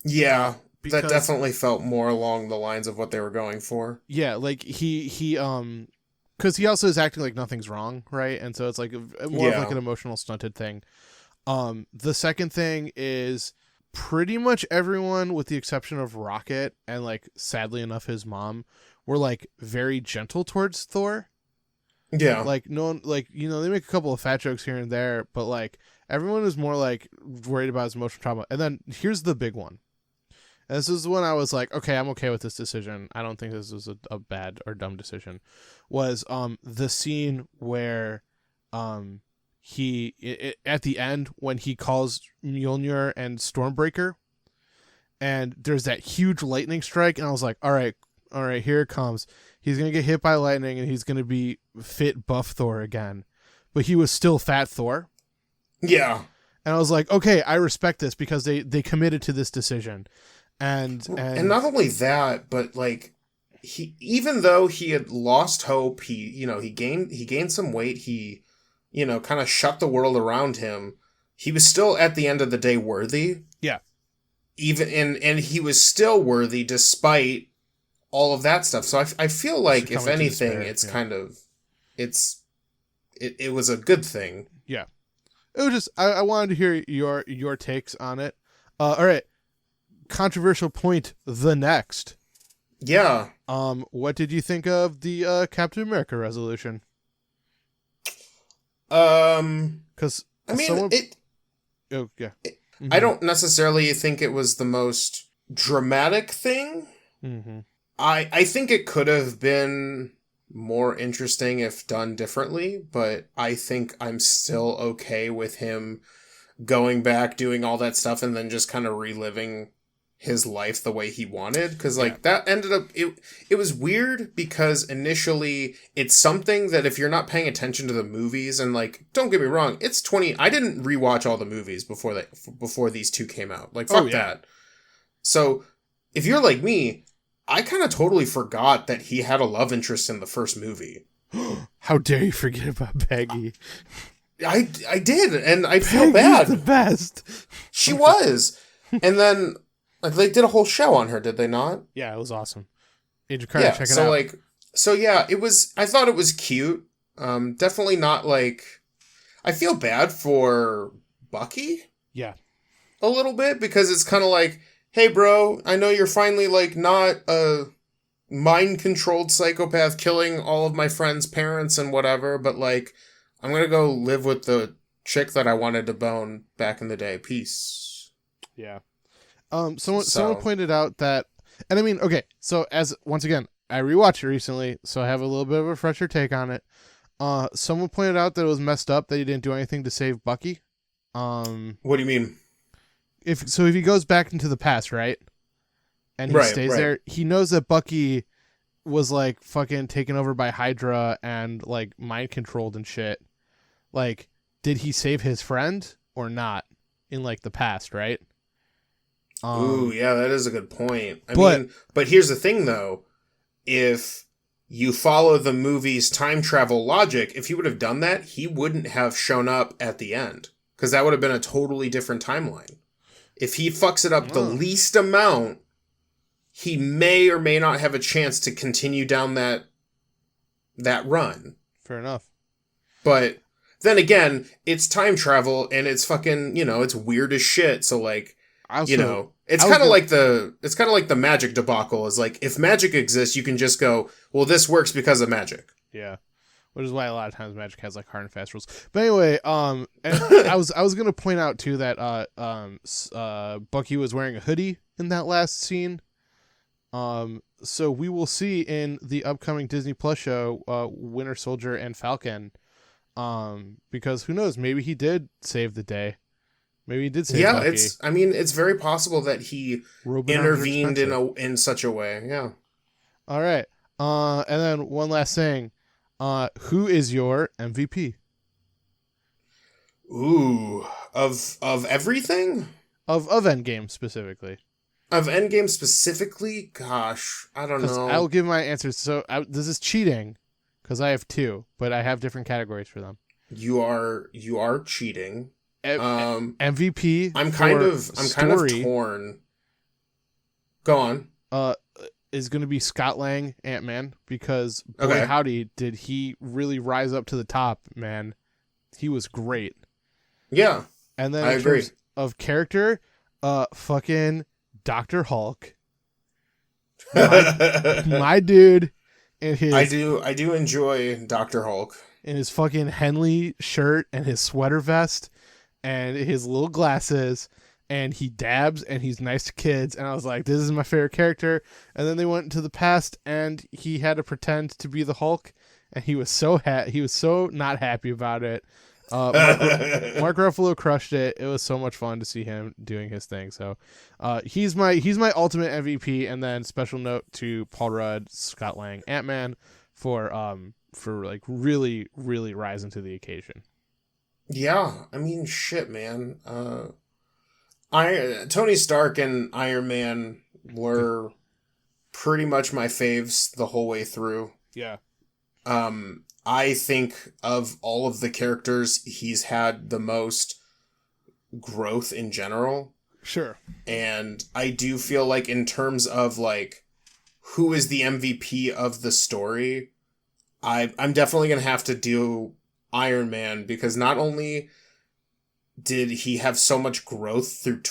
Yeah, because, that definitely felt more along the lines of what they were going for. Yeah, like he because he also is acting like nothing's wrong, right? And so it's like more of like an emotional stunted thing. The second thing is pretty much everyone, with the exception of Rocket and, like, sadly enough his mom, were, like, very gentle towards Thor. Yeah. Like, no one, like, you know, they make a couple of fat jokes here and there, but, like, everyone is more, like, worried about his emotional trauma. And then here's the big one. And this is when I was like, okay, I'm okay with this decision. I don't think this was a bad or dumb decision. Was the scene where he at the end when he calls Mjolnir and Stormbreaker, and there's that huge lightning strike, and I was like, all right, here it comes. He's gonna get hit by lightning, and he's gonna be fit buff Thor again, but he was still fat Thor. Yeah, and I was like, okay, I respect this because they committed to this decision, and not only that, but, like, he, even though he had lost hope, he gained some weight, he, you know, kind of shut the world around him. He was still, at the end of the day, worthy. Yeah. And he was still worthy despite all of that stuff. So I feel like, if anything, it's kind of, it was a good thing. Yeah. It was just, I wanted to hear your takes on it. All right. Controversial point, the next. Yeah. What did you think of the Captain America resolution? Because I mean, Oh yeah. I don't necessarily think it was the most dramatic thing. Mm-hmm. I think it could have been more interesting if done differently, but I think I'm still okay with him going back, doing all that stuff, and then just kind of reliving his life the way he wanted. Because, like, that ended up... It was weird because initially it's something that if you're not paying attention to the movies, and, like, don't get me wrong, it's 20... I didn't rewatch all the movies before these two came out. Like, fuck that. So, if you're like me, I kind of totally forgot that he had a love interest in the first movie. How dare you forget about Peggy? I did, and I feel bad. Peggy's the best. She was. And then... Like, they did a whole show on her, did they not? Yeah, it was awesome. Agent Carter, check it out. So yeah, it was, I thought it was cute. Definitely not, like, I feel bad for Bucky. Yeah. A little bit, because it's kind of like, hey bro, I know you're finally, like, not a mind-controlled psychopath killing all of my friends' parents and whatever, but, like, I'm gonna go live with the chick that I wanted to bone back in the day. Peace. Yeah. Someone pointed out that, and I mean, okay, so once again, rewatched it recently, so I have a little bit of a fresher take on it. Someone pointed out that it was messed up that he didn't do anything to save Bucky. What do you mean? If he goes back into the past, right, and he stays there, he knows that Bucky was like fucking taken over by Hydra and like mind controlled and shit. Like, did he save his friend or not in like the past, right? Ooh, yeah, that is a good point. I mean, but here's the thing though. If you follow the movie's time travel logic, if he would have done that, he wouldn't have shown up at the end. Because that would have been a totally different timeline. If he fucks it up the least amount, he may or may not have a chance to continue down that run. Fair enough. But then again, it's time travel and it's fucking, it's weird as shit. So like, it's kind of like the magic debacle is like, if magic exists, you can just go, well, this works because of magic. Yeah. Which is why a lot of times magic has like hard and fast rules. But anyway, and I was gonna point out too that Bucky was wearing a hoodie in that last scene. So we will see in the upcoming Disney Plus show, Winter Soldier and Falcon. Because who knows? Maybe he did save the day. Maybe he did save Bucky. It's very possible that he intervened in such a way. Yeah. All right. And then one last thing. Who is your MVP? Ooh, of everything? Of Endgame specifically. Of Endgame specifically? Gosh, I don't know. I'll give my answers. So this is cheating because I have two, but I have different categories for them. You are cheating. MVP. I'm kind of torn. Go on. Is going to be Scott Lang, Ant-Man, because boy howdy did he really rise up to the top, man. He was great. Yeah. And then in terms of character, fucking Dr. Hulk. My dude in his I do enjoy Dr. Hulk. In his fucking Henley shirt and his sweater vest and his little glasses. And he dabs and he's nice to kids. And I was like, this is my favorite character. And then they went into the past and he had to pretend to be the Hulk. And he was so not happy about it. Mark Ruffalo crushed it. It was so much fun to see him doing his thing. So he's my ultimate MVP. And then special note to Paul Rudd, Scott Lang, Ant-Man for like really, really rising to the occasion. Yeah. I mean, shit, man. Tony Stark and Iron Man were pretty much my faves the whole way through. Yeah. I think of all of the characters, he's had the most growth in general. Sure. And I do feel like in terms of like who is the MVP of the story, I'm definitely going to have to do Iron Man because not only did he have so much growth through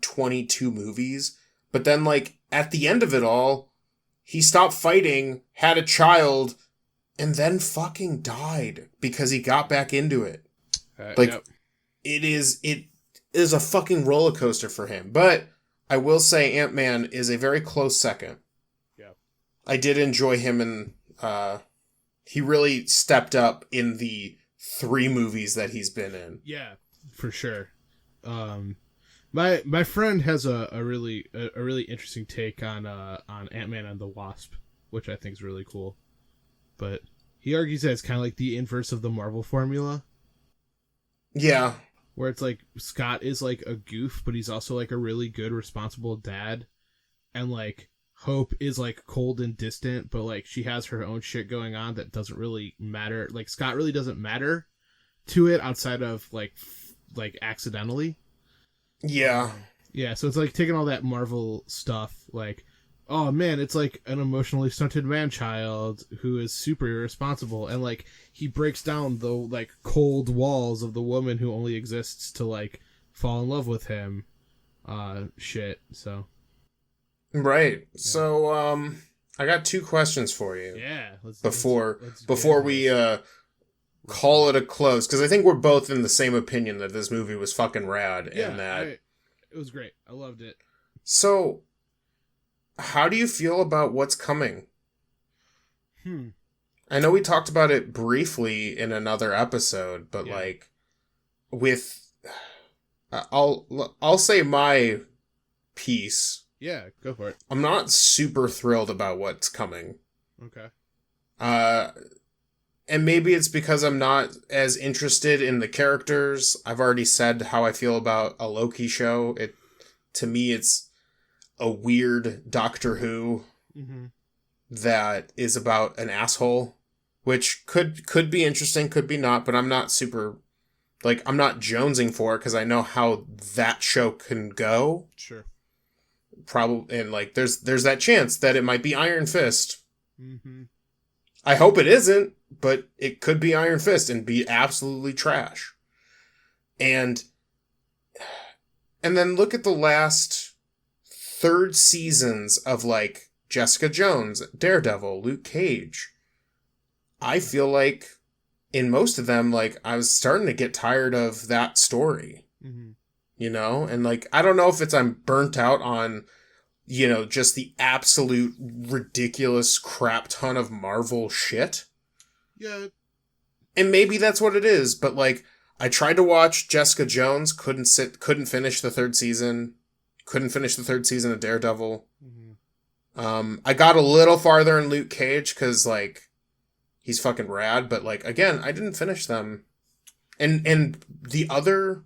22 movies, but then like at the end of it all, he stopped fighting, had a child, and then fucking died because he got back into it. It is a fucking roller coaster for him. But I will say Ant-Man is a very close second. Yeah. I did enjoy him and he really stepped up in the 3 movies that he's been in. Yeah, for sure. My friend has a really interesting take on Ant-Man and the Wasp, which I think is really cool. But he argues that it's kind of like the inverse of the Marvel formula. Yeah. Where it's like Scott is like a goof, but he's also like a really good, responsible dad. And like Hope is like cold and distant, but like she has her own shit going on that doesn't really matter. Like Scott really doesn't matter to it outside of like accidentally. Yeah. Yeah, so it's like taking all that Marvel stuff, like, oh man, it's like an emotionally stunted man-child who is super irresponsible, and like he breaks down the like cold walls of the woman who only exists to like fall in love with him. Shit. So. Right. Yeah. So I got 2 questions for you. Yeah. Before we call it a close, because I think we're both in the same opinion that this movie was fucking rad. Yeah, and that it was great. I loved it. So how do you feel about what's coming? Hmm. I know we talked about it briefly in another episode, but Yeah. like with I'll say my piece. Yeah, go for it. I'm not super thrilled about what's coming. Okay. Uh and maybe it's because I'm not as interested in the characters. I've already said how I feel about a Loki show. To me it's a weird Doctor Who Mm-hmm. that is about an asshole, which could be interesting, could be not, but I'm not super like I'm not jonesing for it because I know how that show can go. Sure. Probably, and like there's that chance that it might be Iron Fist. Mm-hmm. I hope it isn't, but it could be Iron Fist and be absolutely trash. And then look at the last third seasons of like Jessica Jones, Daredevil, Luke Cage. I feel like in most of them, like I was starting to get tired of that story, Mm-hmm. you know? And like, I don't know if it's I'm burnt out on, you know, just the absolute ridiculous crap ton of Marvel shit. Yeah. And maybe that's what it is, but like, I tried to watch Jessica Jones, couldn't finish the third season, couldn't finish the third season of Daredevil. Mm-hmm. I got a little farther in Luke Cage because like he's fucking rad, but like again, I didn't finish them. And the other,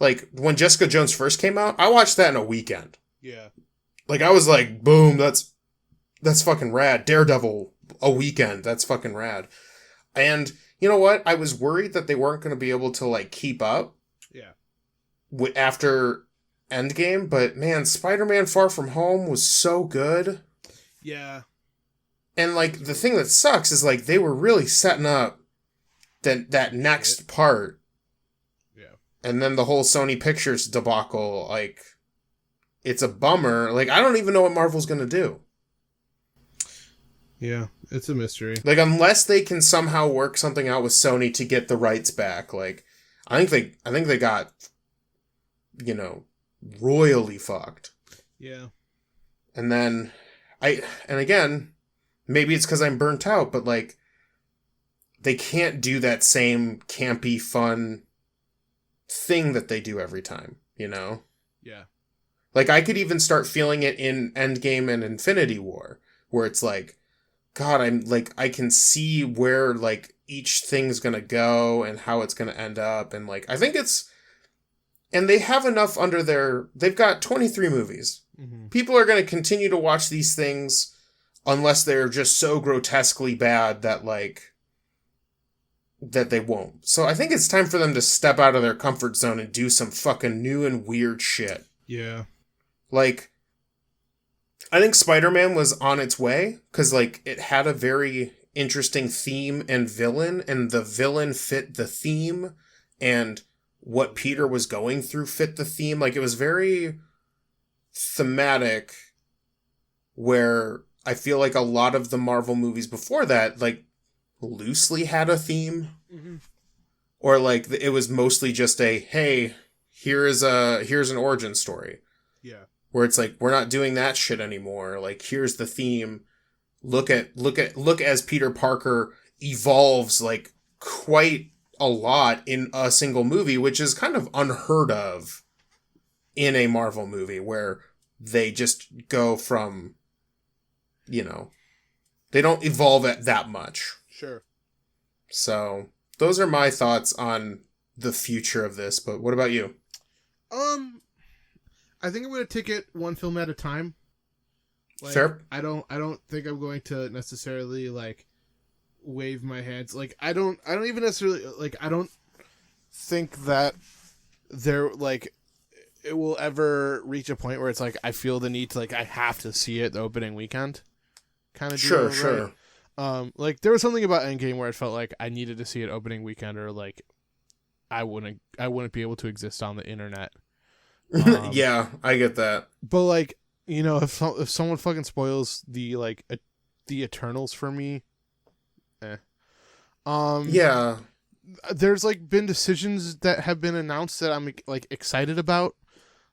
like when Jessica Jones first came out, I watched that in a weekend. Yeah. Like I was like, boom, that's fucking rad. Daredevil, a weekend, that's fucking rad. And you know what? I was worried that they weren't going to be able to like keep up. Yeah. After Endgame, but man, Spider-Man Far From Home was so good. Yeah. And like the thing that sucks is like they were really setting up that next part. Yeah. And then the whole Sony Pictures debacle, like it's a bummer. Like I don't even know what Marvel's going to do. Yeah, it's a mystery. Like unless they can somehow work something out with Sony to get the rights back, like I think they got, you know, royally fucked. Yeah. And then and again, maybe it's because I'm burnt out, but like they can't do that same campy fun thing that they do every time, you know? Yeah. Like I could even start feeling it in Endgame and Infinity War, where it's like, God, I'm like, I can see where like each thing's gonna go and how it's gonna end up. And like, I think and they have enough they've got 23 movies. Mm-hmm. People are gonna continue to watch these things unless they're just so grotesquely bad that like, that they won't. So I think it's time for them to step out of their comfort zone and do some fucking new and weird shit. Yeah. Like, I think Spider-Man was on its way because, like, it had a very interesting theme and villain, and the villain fit the theme, and what Peter was going through fit the theme. Like, it was very thematic, where I feel like a lot of the Marvel movies before that, like, loosely had a theme. Mm-hmm. Or, like, it was mostly just a, hey, here's an origin story. Yeah. Where it's like, we're not doing that shit anymore. Like, here's the theme. Look as Peter Parker evolves, like, quite a lot in a single movie, which is kind of unheard of in a Marvel movie, where they just go from, you know, they don't evolve at that much. Sure. So, those are my thoughts on the future of this, but what about you? I think I'm going to take it one film at a time. Like, Fair. I don't think I'm going to necessarily like wave my hands. Like I don't even necessarily like I don't think that there like it will ever reach a point where it's like I feel the need to like I have to see it the opening weekend kind of deal. Sure. Right? Like there was something about Endgame where it felt like I needed to see it opening weekend or like I wouldn't be able to exist on the internet. Yeah, I get that. But like, you know, if someone fucking spoils the like the Eternals for me, Yeah. There's like been decisions that have been announced that I'm like excited about.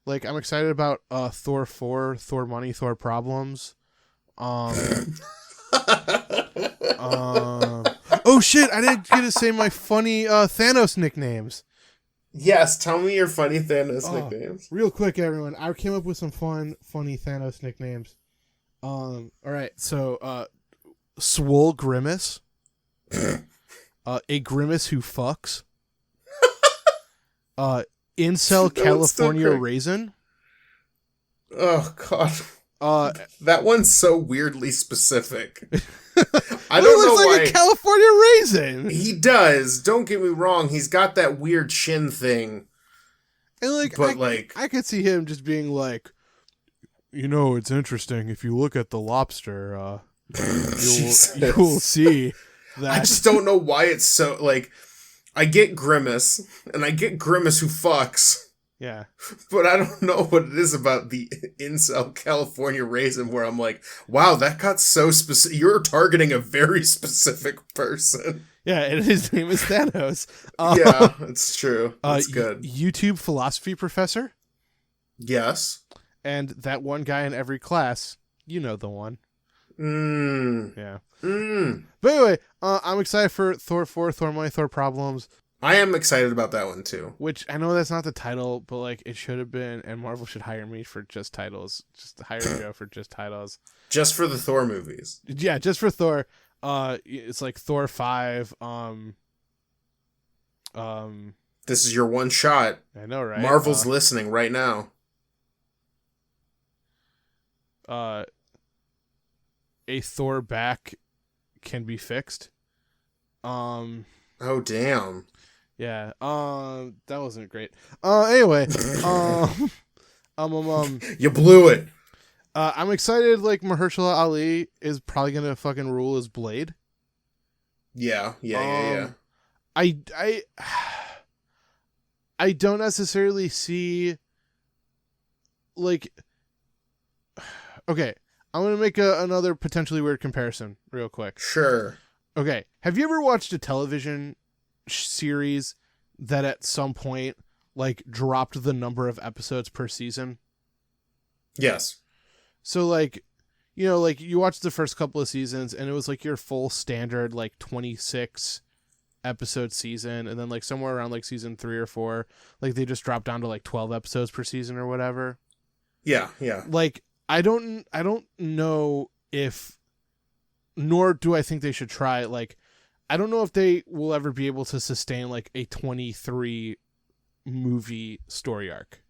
Like, I'm excited about Thor 4, Thor Money, Thor Problems. Oh shit! I didn't get to say my funny Thanos nicknames. Yes, tell me your funny Thanos nicknames. Real quick, everyone. I came up with some funny Thanos nicknames. All right. So, Swole Grimace. A Grimace who fucks. Incel California Raisin. Oh god. That one's so weirdly specific. I don't know like why. A California Raisin. He does. Don't get me wrong. He's got that weird chin thing. And I could see him just being like, it's interesting. If you look at the lobster, you will see that. I just don't know why it's so like. I get Grimace, and I get Grimace who fucks. Yeah. But I don't know what it is about the incel California Raisin where I'm like, wow, that got so specific. You're targeting a very specific person. Yeah, and his name is Thanos. Yeah, it's true. That's good. YouTube philosophy professor. Yes. And that one guy in every class, the one. Yeah. But anyway, I'm excited for Thor 4, Thor Money, Thor Problems. I am excited about that one too. Which I know that's not the title, but like it should have been, and Marvel should hire me for just titles. Just hire Joe for just titles. Just for the Thor movies. Yeah, just for Thor. It's like Thor 5. This is your one shot. I know, right? Marvel's listening right now. A Thor back can be fixed. Oh damn. Yeah. That wasn't great. Anyway. You blew it. I'm excited. Like Mahershala Ali is probably gonna fucking rule as Blade. Yeah. I don't necessarily see. Like. Okay, I'm gonna make another potentially weird comparison real quick. Sure. Okay, have you ever watched a television series that at some point like dropped the number of episodes per season? Yes. So like, like you watched the first couple of seasons and it was like your full standard like 26 episode season, and then like somewhere around like season 3 or 4, like they just dropped down to like 12 episodes per season or whatever. Yeah. Like I don't know if, nor do I think they should try. Like, I don't know if they will ever be able to sustain like a 23 movie story arc.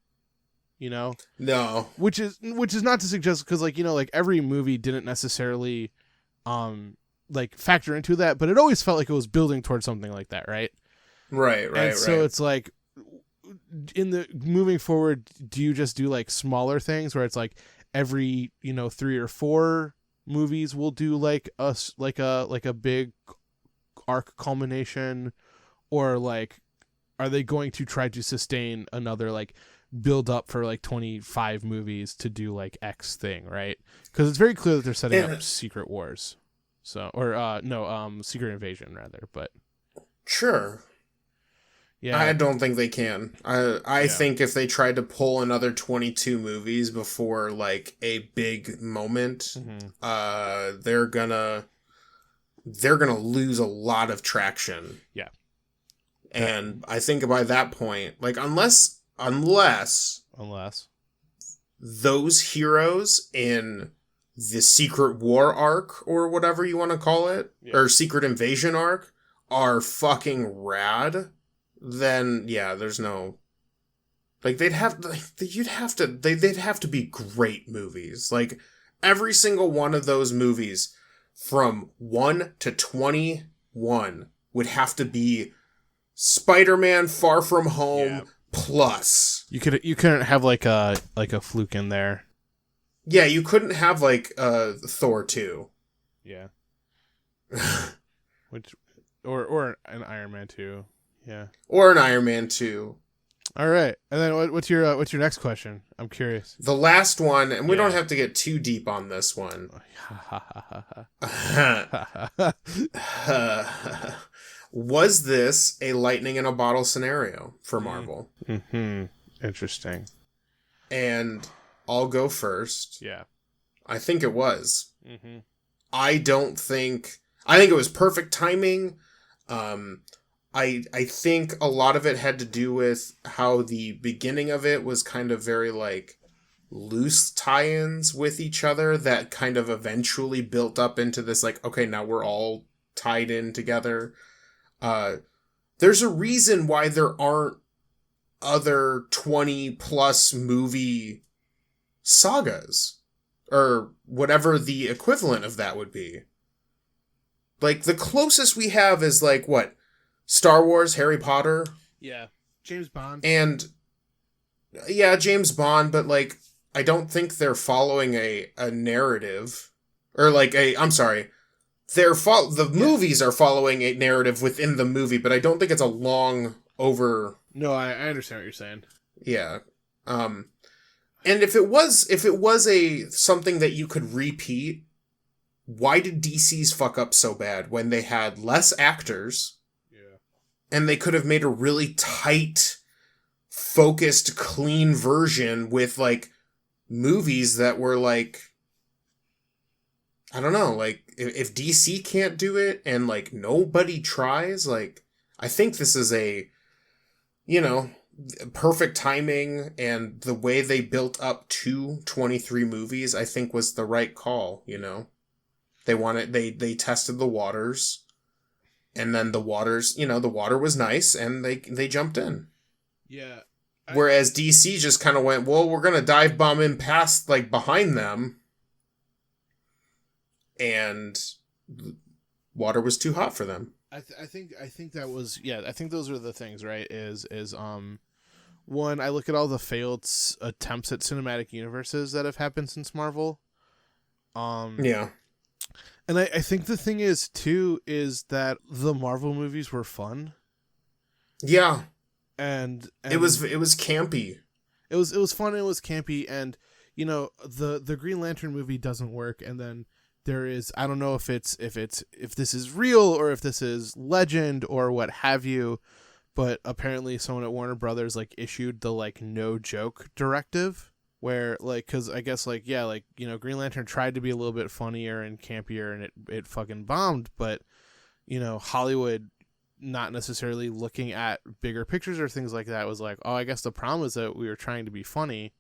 No. Which is not to suggest, because like like every movie didn't necessarily like factor into that, but it always felt like it was building towards something like that, right? Right. So it's like, in the moving forward, do you just do like smaller things where it's like every 3 or 4 movies will do like a big arc culmination, or like are they going to try to sustain another like build up for like 25 movies to do like X thing, right? Because it's very clear that they're setting up Secret Wars, Secret Invasion rather, but sure. Yeah, I don't think they can. I think if they tried to pull another 22 movies before like a big moment, they're gonna lose a lot of traction. Yeah. And I think by that point, like unless those heroes in the Secret War arc or whatever you want to call it, or Secret Invasion arc, are fucking rad, then there's no, like they'd have to be great movies. Like every single one of those movies from 1 to 21 would have to be Spider-Man Far From Home plus. You couldn't have like a fluke in there. Yeah, you couldn't have like Thor 2. Yeah. Or an Iron Man 2. Yeah. Or an Iron Man 2. All right. And then what's your next question? I'm curious. The last one, and we don't have to get too deep on this one. Was this a lightning in a bottle scenario for Marvel? Interesting. and I'll go first. Yeah. I think it was. Mm-hmm. I think it was perfect timing. I think a lot of it had to do with how the beginning of it was kind of very like loose tie-ins with each other that kind of eventually built up into this like, okay, now we're all tied in together. There's a reason why there aren't other 20 plus movie sagas or whatever the equivalent of that would be. Like the closest we have is like what? Star Wars, Harry Potter. Yeah. James Bond. And yeah, James Bond, but like I don't think they're following a narrative or like I'm sorry. The movies are following a narrative within the movie, but I don't think it's a long over. No, I understand what you're saying. Yeah. And if it was a something that you could repeat, why did DC's fuck up so bad when they had less actors? Yeah. And they could have made a really tight, focused, clean version with like movies that were like, I don't know, like if DC can't do it and like nobody tries, like I think this is a, you know, perfect timing, and the way they built up to 23 movies, I think was the right call, you know. They tested the waters, and then the waters, you know, the water was nice and they jumped in. Yeah. Whereas DC just kind of went, well, we're going to dive bomb in past like behind them. And water was too hot for them. I think that was, yeah, I think those are the things, right? One, I look at all the failed attempts at cinematic universes that have happened since Marvel. Yeah. And I think the thing is too is that the Marvel movies were fun. Yeah. And it was campy. It was fun and it was campy, and you know, the Green Lantern movie doesn't work, and then there is, I don't know if this is real or if this is legend or what have you, but apparently someone at Warner Brothers like issued the like no joke directive, where like, cause I guess like, yeah, like, you know, Green Lantern tried to be a little bit funnier and campier and it fucking bombed, but you know, Hollywood not necessarily looking at bigger pictures or things like that was like, oh, I guess the problem is that we were trying to be funny.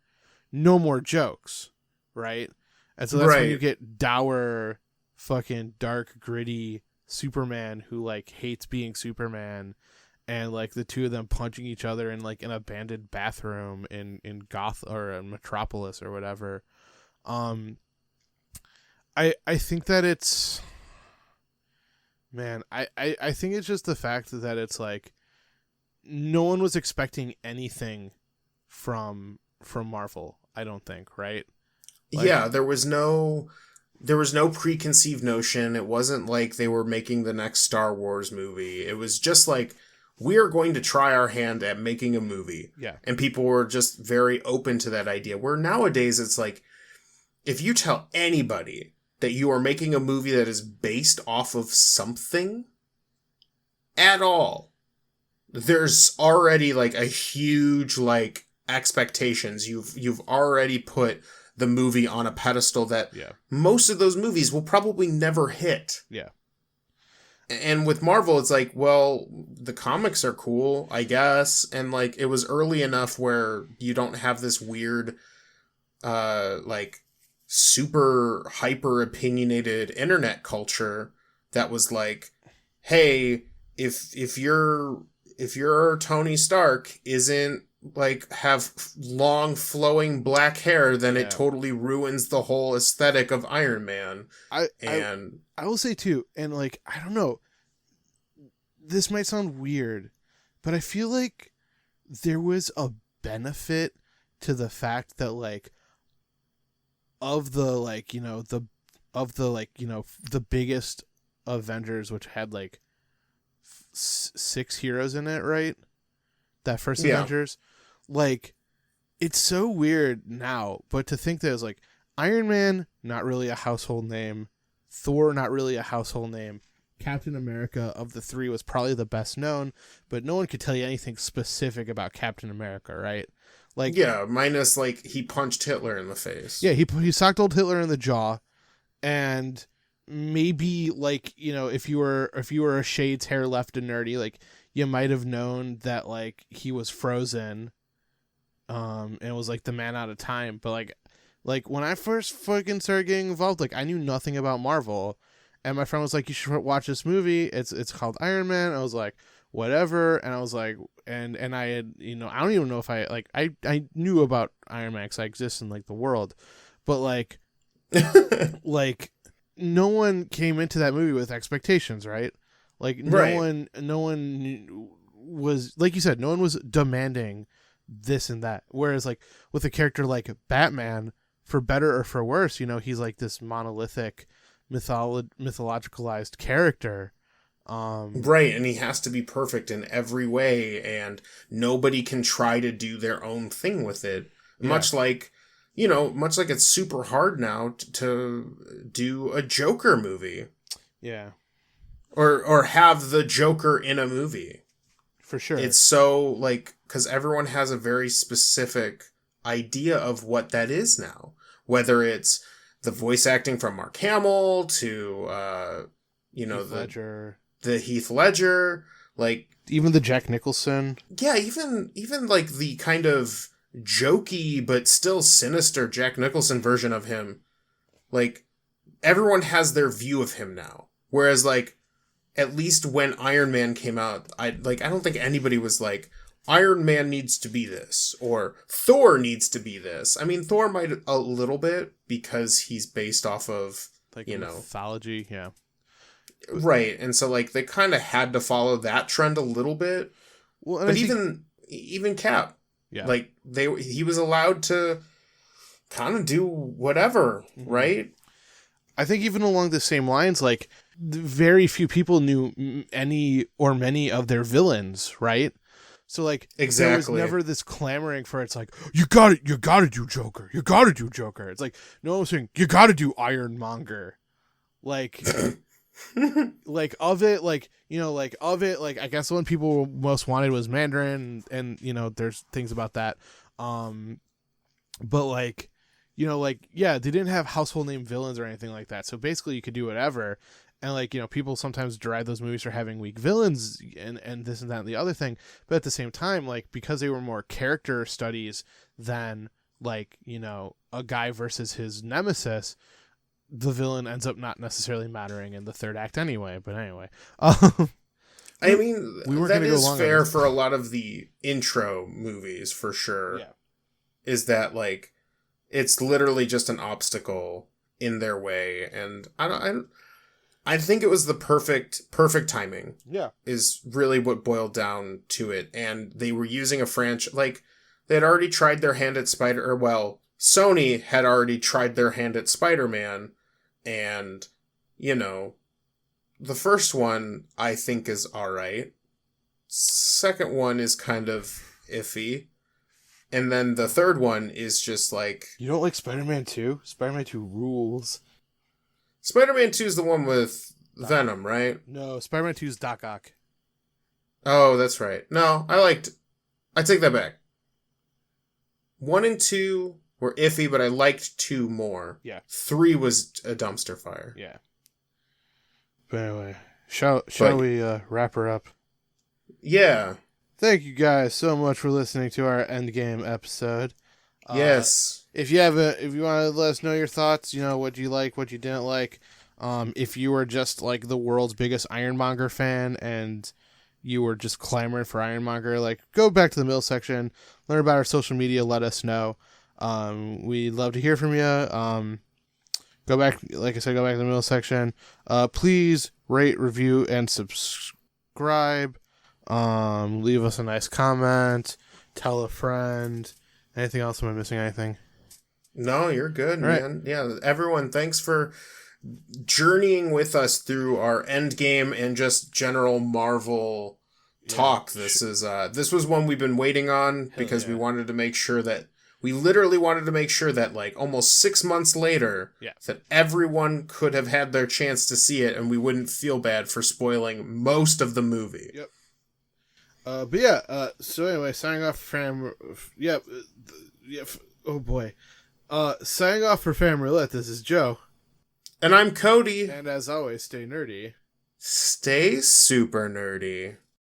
No more jokes. Right. And so that's when you get dour, fucking dark, gritty Superman who like hates being Superman, and like the two of them punching each other in like an abandoned bathroom in Goth or in Metropolis or whatever. I think that it's, man, I think it's just the fact that it's like no one was expecting anything from Marvel, I don't think, right? Like, yeah, there was no preconceived notion. It wasn't like they were making the next Star Wars movie. It was just like, we are going to try our hand at making a movie. Yeah. And people were just very open to that idea. Where nowadays it's like, if you tell anybody that you are making a movie that is based off of something at all, there's already like a huge like expectations. You've already put the movie on a pedestal that most of those movies will probably never hit. Yeah. And with Marvel, it's like, well, the comics are cool, I guess. And like, it was early enough where you don't have this weird, like super hyper opinionated internet culture that was like, hey, if your Tony Stark isn't like have long flowing black hair, then it totally ruins the whole aesthetic of Iron Man. I will say too, and like, I don't know, this might sound weird, but I feel like there was a benefit to the fact that like of the like, you know, the biggest Avengers, which had like 6 heroes in it, right? That first Avengers, like, it's so weird now, but to think that it was like Iron Man, not really a household name, Thor, not really a household name, Captain America of the three was probably the best known, but no one could tell you anything specific about Captain America, right? Like, Yeah, minus like he punched Hitler in the face. yeah, he socked old Hitler in the jaw, and maybe like if you were a shades hair left and nerdy, like you might have known that like he was frozen, and it was like the man out of time. But like when I first fucking started getting involved, like I knew nothing about Marvel, and my friend was like, "You should watch this movie. It's called Iron Man." I was like, "Whatever," and I was like, and I had I don't even know if I knew about Iron Man because I exist in like the world, but like like no one came into that movie with expectations, right? Like Right. no one was, like you said, no one was demanding this and that. Whereas like with a character like Batman, for better or for worse, he's like this monolithic mythologicalized character. Right, and he has to be perfect in every way, and nobody can try to do their own thing with it. Yeah. Much like it's super hard now to do a Joker movie. Yeah, Or have the Joker in a movie. for sure. It's so, like, because everyone has a very specific idea of what that is now. Whether it's the voice acting from Mark Hamill to, Heath Ledger, the Heath Ledger, like, even the Jack Nicholson. yeah, even like the kind of jokey but still sinister Jack Nicholson version of him. Like, everyone has their view of him now. Whereas, like, at least when Iron Man came out, I don't think anybody was like, Iron Man needs to be this, or Thor needs to be this. I mean, Thor might a little bit because he's based off of, Like mythology, yeah. right, and so like they kind of had to follow that trend a little bit. Well, and But I think, even Cap, yeah, like he was allowed to kind of do whatever, right? I think even along the same lines, like very few people knew any or many of their villains, right? So like there was Exactly. never this clamoring for it's like you got to do Joker, you got to do Joker. It's like no one was saying you got to do Ironmonger, like like of it, like like I guess the one people most wanted was Mandarin, and there's things about that, but like like yeah, they didn't have household name villains or anything like that, so basically you could do whatever. And like people sometimes deride those movies for having weak villains and this and that and the other thing, but at the same time, like because they were more character studies than like a guy versus his nemesis, the villain ends up not necessarily mattering in the third act anyway. But anyway, I mean, we weren't that gonna go is long on fair this. for a lot of the intro movies, for sure. Yeah. Is that like it's literally just an obstacle in their way, and I think it was the perfect timing. Yeah. Is really what boiled down to it, and they were using a franchise like they had already tried their hand at Sony had already tried their hand at Spider-Man, and the first one I think is all right. Second one is kind of iffy. And then the third one is just like... You don't like Spider-Man 2? Spider-Man 2 rules. Spider-Man 2 is the one with Venom, right? No, Spider-Man 2 is Doc Ock. Oh, that's right. No, I take that back. 1 and 2 were iffy, but I liked 2 more. Yeah. 3 was a dumpster fire. Yeah. But anyway, shall we wrap her up? Yeah. Thank you guys so much for listening to our Endgame episode. Yes. If you want to let us know your thoughts, what you like, what you didn't like. If you were just like the world's biggest Ironmonger fan and you were just clamoring for Ironmonger, like go back to the middle section, learn about our social media, let us know. We'd love to hear from you. Go back, like I said, go back to the middle section. Please rate, review, and subscribe. Leave us a nice comment. Tell a friend. Anything else? Am I missing anything? No, you're good, All man. Right. Yeah, everyone, thanks for journeying with us through our Endgame and just general Marvel talk. This was one we've been waiting on because we wanted to make sure that we literally wanted to make sure that like almost 6 months later that everyone could have had their chance to see it and we wouldn't feel bad for spoiling most of the movie. Yep. But yeah, so anyway, signing off from, oh boy. Signing off for Fam Roulette, this is Joe. And I'm Cody. And as always, stay nerdy. Stay super nerdy.